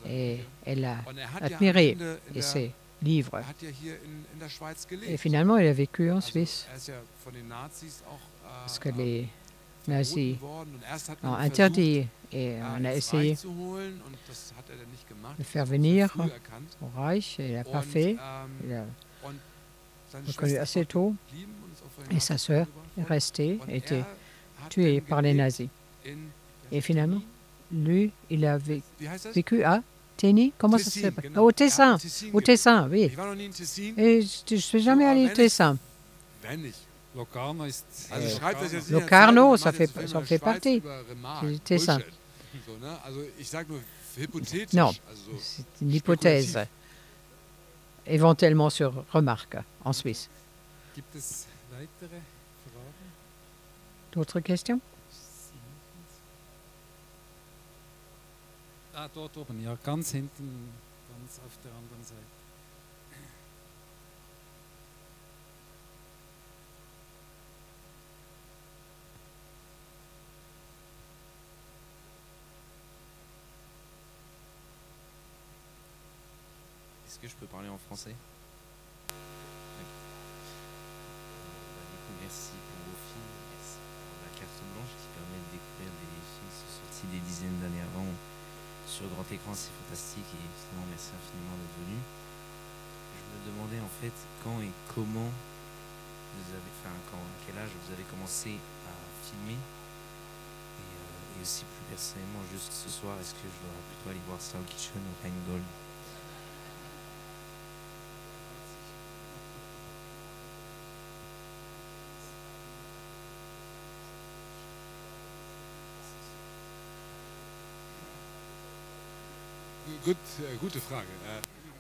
Et elle l'a admiré et ses livres. Et finalement, elle a vécu en Suisse. Parce que les nazis ont interdit et on a essayé de faire venir au Reich. Et il n'a pas fait. Il a reconnu assez tôt. Et sa sœur est restée, a été tuée par les nazis. Et finalement, lui, il a vécu à Téni. Comment ça s'appelle? Au Tessin. Au Tessin, oui. Et je ne suis jamais allé au Tessin. Locarno, ça fait partie du Tessin. Non, c'est une hypothèse. Éventuellement sur Remarque, en Suisse. D'autres questions? Ah, dort oben, ja, ganz hinten, ganz auf der anderen Seite. Est-ce que je peux parler en français? Merci pour vos films, merci pour la carte blanche qui permet de découvrir des films qui sont sortis des dizaines d'années avant sur grand écran, c'est fantastique et évidemment merci infiniment d'être venu. Je me demandais en fait quand et comment vous avez, à quel âge vous avez commencé à filmer et aussi plus personnellement juste ce soir, est-ce que je dois plutôt aller voir Soul Kitchen ou Rheingold? Gute Frage.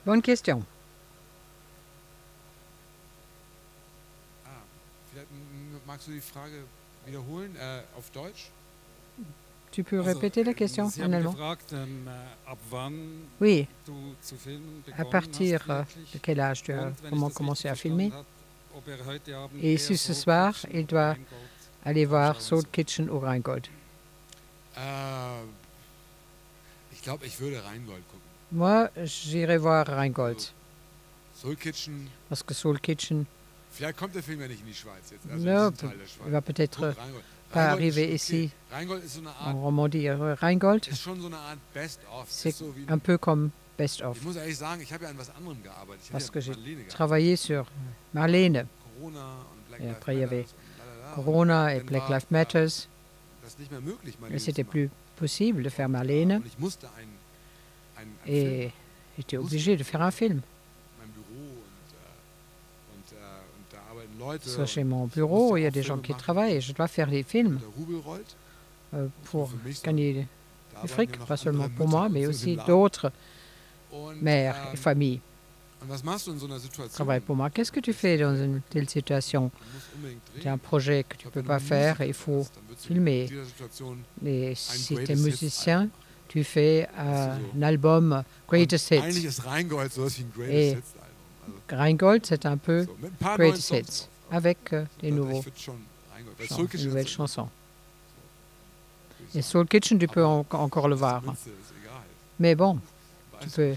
Bonne question. Vielleicht magst du die Frage wiederholen auf Deutsch? Tu peux répéter la question Sie en haben allemand? gefragt, ab wann Oui. du zu filmen À begonnen partir hast, de wirklich. quel âge tu as Und wenn ich vraiment das commencé à richtig filmer? verstanden habe, ob heute Abend Et eher si ce Soul soir, Kitchen il oder doit Rheingold aller voir anschauen Soul soll. Kitchen ou Rheingold? Ich glaube, ich würde Rheingold gucken. Moi, j'irai voir Rheingold. Soul Kitchen, Parce que Soul Kitchen vielleicht kommt der Film ja nicht in die Schweiz jetzt. Also ne, in diesen Teil der Schweiz. il va peut-être Guck, Rheingold. pas Rheingold ist arriver schon ici okay. Rheingold ist so eine en Art, Romandie. Rheingold, ist schon so eine Art Best-of. c'est Ist so wie, un peu comme Best of. ich muss ehrlich sagen, ich habe ja an was anderem gearbeitet. Ich Parce habe que ja j'ai mit Marlene gearbeitet. travaillé sur Marlene. Corona und Black Et Lives après, il y avait Matter und lalala. Corona et Dann Black war, Lives Matter. das nicht mehr möglich, Marlene Et zu c'était machen. plus possible de faire Marlene. Und ich musste einen Film Et j'étais obligé de faire un film. in meinem Büro und da arbeiten Leute. Soit chez und mon ich bureau, musste il y a auch des gens Filme qui machen, travaillent et je dois faire des films der Rubel rollt. pour Für mich so. gagner Da du arbeiten fric, ja noch pas seulement andere pour moi, Mütter mais und so aussi im Laden. d'autres Und, mères et familles und was machst du in so einer Situation? travaillent pour moi. Qu'est-ce que tu fais dans une telle situation? Du musst unbedingt Tu as un drehen. projet que tu Ich ne glaub, peux wenn pas du faire et il Musiker faut bist, dann würdest du in filmer. dieser Situation Et si tu es Greatest Hits musicien, Album. tu fais un album Greatest Und eigentlich Hits. ist Rheingold sowas wie ein Et Greatest Hits Album. Also, Rheingold, c'est un peu So, mit ein paar neuen Greatest Songs Hits, drauf. avec des Ich nouveaux würde schon Rheingold, weil chants, Soul des Kitchen nouvelles ist chansons. würde ich Et sagen. Soul Kitchen, tu peux Aber encore le das voir. Münze ist egal. Mais bon, tu Weißt peux.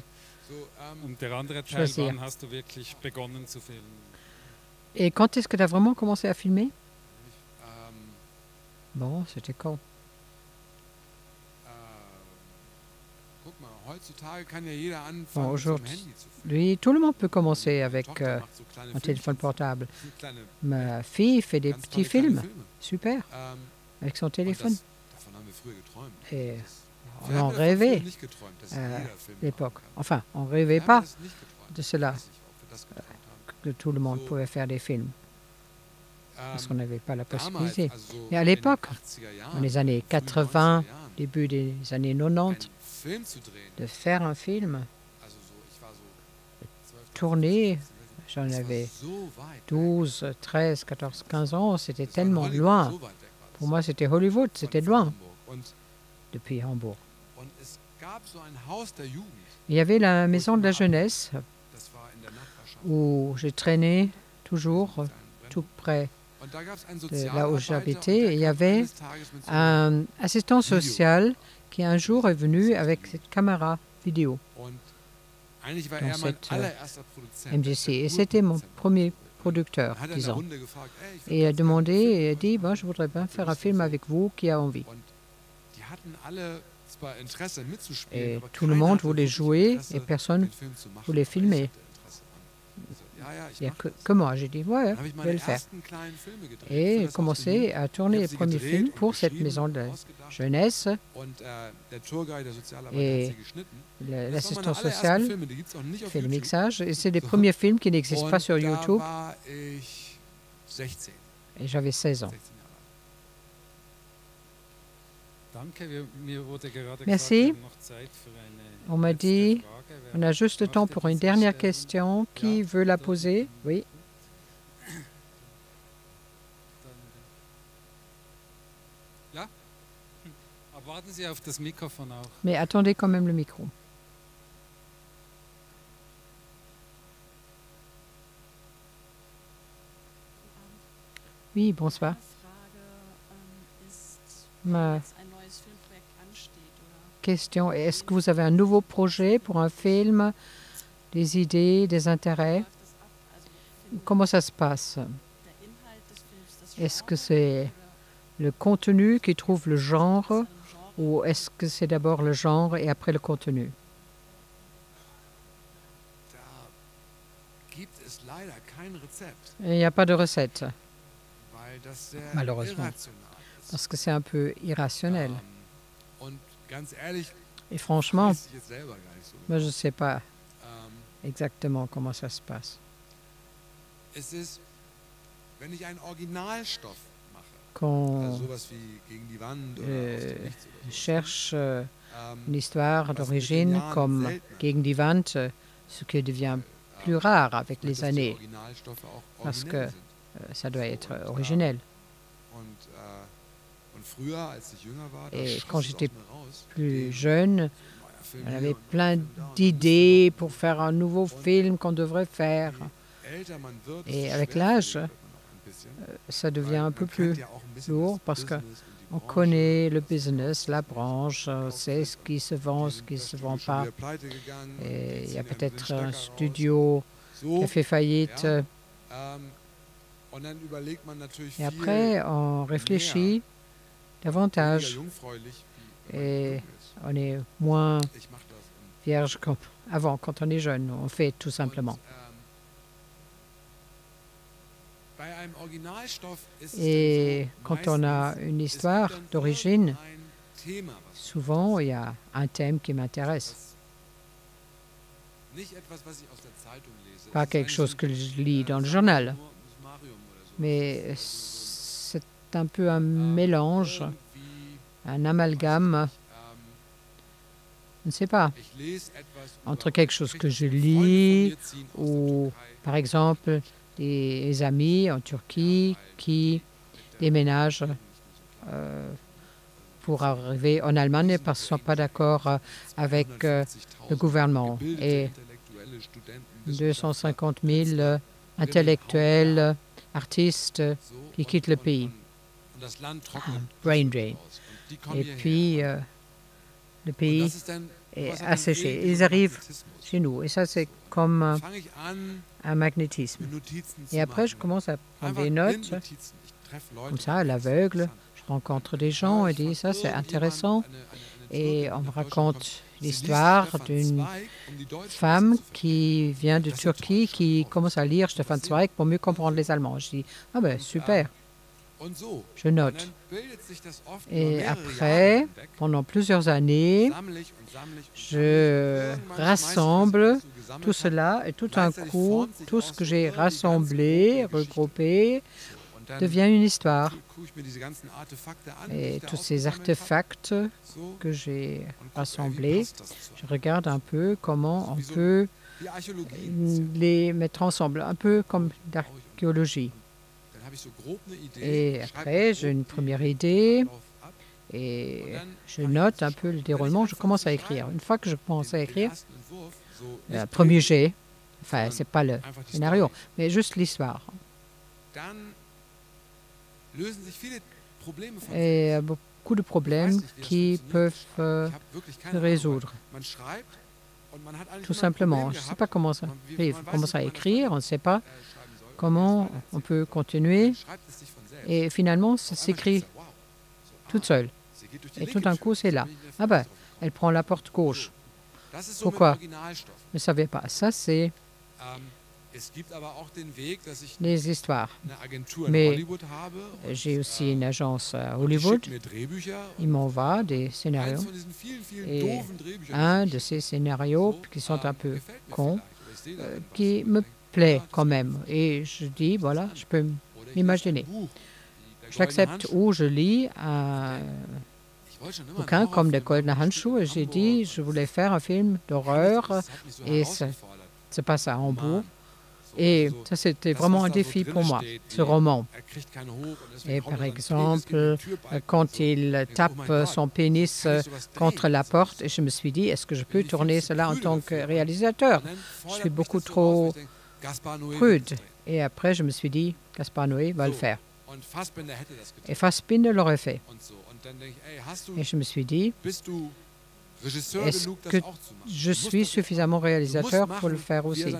So, Und der andere Teil, Choisir. wann hast du wirklich begonnen zu filmen? Et quand est-ce que tu as vraiment commencé à filmer? ähm, Bon, c'était quand? guck mal, heutzutage kann ja jeder anfangen, Bon, mit so einem aujourd'hui, Handy zu filmen. Lui, tout le monde peut commencer avec Tochter macht so kleine un téléphone Filmchen. portable. Das sind kleine, Ma fille fait des ganz petits tolle kleine films, Filme. super, avec son Und téléphone. davon haben wir früher geträumt. Et Das- on wir en haben davon früher rêvait nicht geträumt, dass à jeder Film machen l'époque. kann. Enfin, on ne Wir rêvait haben pas das nicht geträumt. de cela, Ich weiß nicht, ob wir das geträumt haben. que tout le monde So, pouvait faire des films, parce qu'on n'avait pas la damals, possibilité. also so Et à in den l'époque, 80er dans Jahren, les années frühen 80, 90er Jahren, début des années einen 90, Film zu drehen, de faire un film, also so, ich war so 12, tourner, 13, j'en das war avais so weit weg. 12, 13, 14, 15 ans, c'était Das war in tellement Hollywood, loin. so weit weg war das Pour moi, c'était Hollywood, c'était von loin Hamburg. Und depuis Hambourg. es gab so ein Haus der Jugend, Il y avait la maison de la jeunesse das war in der Nachbarschaft. où j'ai traîné toujours in tout Brennpunkt. près Und da gab's einen là où Sozialarbeiter, j'habitais. und der Il y kam avait eines Tages mit so einem- un assistant social qui un jour est venu avec cette caméra vidéo Und eigentlich war dans er mein cette, allererster Produzent. MJC. der Et c'était mon Urproduzent. premier Und producteur, dann hat er in der disons. Runde gefragt, ey, ich würd Et il a ganz demandé gerne einen et a Film dit, machen. bon, je voudrais bien faire un film avec vous qui a envie. Und die hatten alle zwar Interesse mitzuspielen, Et aber tout le keiner monde hatte voulait wirklich jouer Interesse, et personne den Film zu machen. voulait Aber ich filmer. hatte Interesse dran. Ich so, ja, ich Il n'y a mach das. que moi. J'ai dit, ouais, Dann habe ich je vais meine le faire. ersten kleinen Filme gedreht. für Et das j'ai Haus der commencé Jugend. à tourner Ich les hab sie premiers gedreht films und pour cette geschrieben maison und de ausgedacht. jeunesse. Und der Tourguide, der Sozialarbeiter, Et hat sie geschnitten. Das waren L'assistant meine allerersten social Filme, die gibt's auch nicht auf fait le YouTube. mixage. Et c'est les So. premiers films qui n'existent pas Und sur da YouTube. war ich 16. Et j'avais 16 ans. 16 Jahre alt. Danke, mir wurde gerade Merci. gesagt, wir haben noch Zeit für eine On m'a letzte dit, Frage. on a juste le temps pour une dernière question. Qui veut la poser? Oui. Ja? Aber warten Sie auf das Mikrofon auch. Mais attendez quand même le micro. Oui, bonsoir. Ma question est, est-ce que vous avez un nouveau projet pour un film, des idées, des intérêts? Comment ça se passe? Est-ce que c'est le contenu qui trouve le genre ou est-ce que c'est d'abord le genre et après le contenu? Da gibt es leider kein Rezept, Il n'y a pas de recette weil das sehr Malheureusement. irrational ist. parce que c'est un peu irrationnel. Und ganz ehrlich, Et franchement, weiß ich jetzt selber gar nicht so. moi je ne sais pas Ähm, exactement comment ça se passe. es ist, wenn ich einen Originalstoff mache, Quand also sowas wie Gegen die Wand oder Euh, Aus dem Nichts oder so, cherche une ähm, histoire was mit den d'origine Jahren comme seltener Gegen die Wand, ce qui devient plus rare avec dass les die années. Originalstoffe auch Parce originell que sind. Ça doit So, être und, originel. Und früher, als ich jünger war, da Et schoss quand es j'étais aus mir raus. Plus jeune, Neuer Film on hier avait und plein Film da und d'idées pour faire un nouveau film qu'on devrait faire. je älter man wird, Et desto avec schwerfälliger l'âge, wird man auch ein bisschen, Ça devient weil un peu man plus kennt ja auch ein bisschen lourd das parce que Business und die on Branche. connaît le business, la branche, c'est ce qui se vend, Die ce sind qui ne das se Studio vend schon pas. wieder pleite gegangen und Et die il y a ziehen einfach den peut-être un Stecker raus. studio qui So, a fait faillite. ja. Und dann überlegt man natürlich Et viel après, on réfléchit weniger davantage jungfräulich, wie wenn man et jung ist. on est moins Ich mach das. Und, vierge qu'avant, quand on est jeune. On fait tout simplement. Und, bei einem Originalstoff ist es Et dann so, quand on a meistens une ist histoire dann d'origine, irgendein Thema, was souvent il y a un thème qui m'intéresse. was- nicht etwas, was ich aus der Zeitung lese. Pas Es ist quelque eigentlich chose so que ein, je lis dans le sagen journal, wir nur Marium oder so. mais c'est un peu un mélange, Irgendwie, un amalgame, je ne sais pas, ich lese etwas entre über- quelque chose que je Freunde von lis mir ziehen aus der ou, Türkei, par exemple, des amis en Turquie qui déménagent pour arriver en Allemagne parce qu'ils ne sont pas d'accord avec le gouvernement. Et gebildete intellektuelle Studenten 250 000 intellectuels, artistes qui quittent le pays. Brain drain. Et puis, le pays est asséché. Ils arrivent chez nous. Et ça, c'est comme un magnétisme. Et après, je commence à prendre des notes, comme ça, à l'aveugle. Je rencontre des gens et dis, ça, c'est intéressant. Et on me raconte l'histoire d'une femme qui vient de Turquie, qui commence à lire Stefan Zweig pour mieux comprendre les Allemands. Je dis, ah ben, super. Je note. Et après, pendant plusieurs années, je rassemble tout cela et tout d'un coup, tout ce que j'ai rassemblé, regroupé, devient une histoire. Et tous ces artefacts que j'ai rassemblés, je regarde un peu comment on peut les mettre ensemble, un peu comme l'archéologie. Et après, j'ai une première idée et je note un peu le déroulement, je commence à écrire. Une fois que je commence à écrire, le premier jet, enfin, c'est pas le scénario, mais juste l'histoire. Et beaucoup de problèmes qui peuvent se résoudre. Tout simplement. Je ne sais pas comment ça arrive. On commence à écrire, on ne sait pas comment on peut continuer. Et finalement, ça s'écrit toute seule. Et tout d'un coup, c'est là. Ah ben, elle prend la porte gauche. Pourquoi? Je ne savais pas. Ça, c'est les histoires. Mais j'ai aussi une agence à Hollywood. Ils m'envoient des scénarios. Et un de ces scénarios, qui sont un peu cons, qui me plaît quand même. Et je dis, voilà, je peux m'imaginer. Je l'accepte ou je lis un bouquin comme de Goldene Handschuhe. Et j'ai dit, je voulais faire un film d'horreur et ça se passe à Hambourg. Et ça, c'était vraiment un défi pour moi, ce roman. Et par exemple, quand il tape son pénis contre la porte, et je me suis dit, est-ce que je peux tourner cela en tant que réalisateur? Je suis beaucoup trop prude. Et après, je me suis dit, Gaspar Noé va le faire. Et Fassbinder l'aurait fait. Et je me suis dit, est-ce que je suis suffisamment réalisateur pour le faire aussi?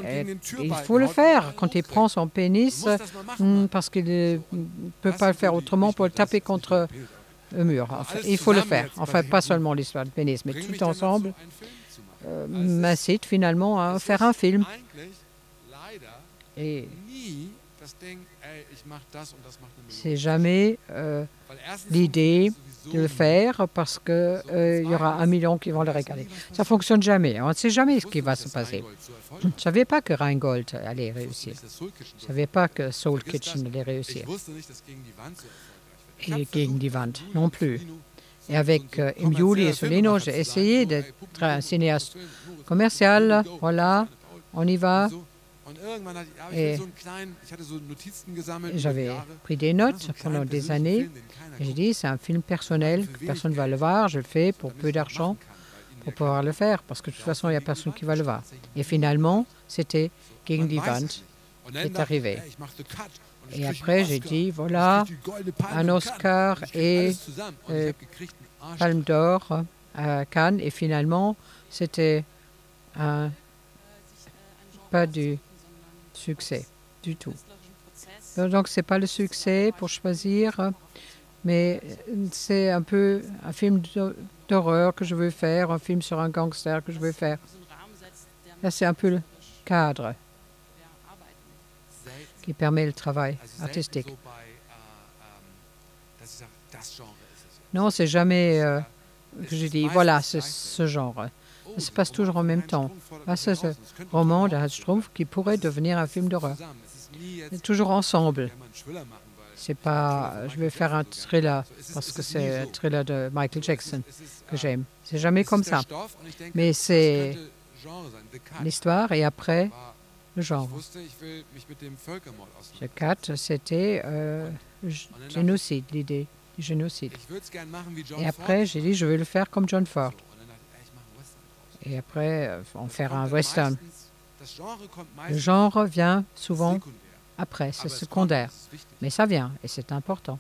Et il faut le faire quand il prend son pénis parce qu'il ne peut pas le faire autrement pour le taper contre le mur. Enfin, il faut le faire. Enfin, pas seulement l'histoire du pénis, mais tout ensemble m'incite finalement à faire un film. Et c'est jamais l'idée de le faire parce qu'il y aura 1 million qui vont le regarder. Ça ne fonctionne jamais. On ne sait jamais ce qui va se passer. Je ne savais pas que Rheingold allait réussir. Je ne savais pas que Soul Kitchen allait réussir. Et Gegen die Wand non plus. Et avec Im Juli et Solino, j'ai essayé d'être un cinéaste commercial. Voilà, on y va. Et j'avais pris des notes pendant des années. Et j'ai dit, c'est un film personnel, que personne ne va le voir. Je le fais pour peu d'argent pour pouvoir le faire, parce que de toute façon, il n'y a personne qui va le voir. Et finalement, c'était Gegen die Wand qui est arrivé. Et après, j'ai dit, voilà, un Oscar et Palme d'Or à Cannes. Et finalement, c'était pas du succès du tout. Donc, ce n'est pas le succès pour choisir, mais c'est un peu un film d'horreur que je veux faire, un film sur un gangster que je veux faire. Là, c'est un peu le cadre qui permet le travail artistique. Non, c'est jamais que je dis, voilà, c'est ce genre. Ça se passe toujours en même temps. Là, c'est ce roman de Hans Strumpf qui pourrait devenir un film d'horreur. Toujours ensemble. C'est pas, je vais faire un thriller parce que c'est un thriller de Michael Jackson que j'aime. C'est jamais comme ça. Mais c'est l'histoire et après le genre. Le 4, c'était génocide, l'idée du génocide. Et après, j'ai dit, je vais le faire comme John Ford. Et après, on fera un western. Das Genre kommt Le meistens genre vient souvent sekundär. après, c'est Aber es kommt, secondaire. das ist wichtig. Mais ça vient et c'est important.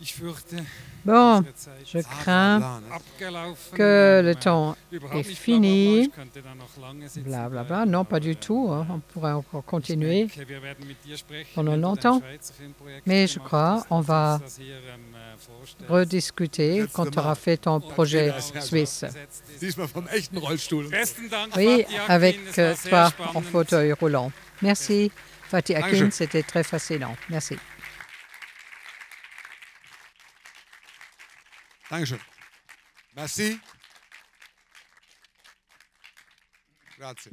Ich fürchte, Bon, unsere Zeit je ist crains Bla, bla, ne? abgelaufen. que le temps Überhaupt est nicht fini. blablabla, ich könnte da noch lange sitzen Blablabla. bleiben, Non, pas aber, du tout. hein. On pourrait encore continuer. Ich denke, wir werden mit dir sprechen, pendant wenn du dein longtemps. Schweizer Filmprojekt Mais je gemacht crois hast, on dass va du das hier, vorstellst. rediscuter quand tu auras fait ton projet Genau, was suisse. gesetzt ist. Diesmal vom echten Rollstuhl. Besten Dank, Oui, Fatih Akin, avec es war sehr toi en spannend. fauteuil roulant. Merci, Fatih Akin, Dankeschön. c'était très fascinant. Merci. Dankeschön. Merci. Grazie.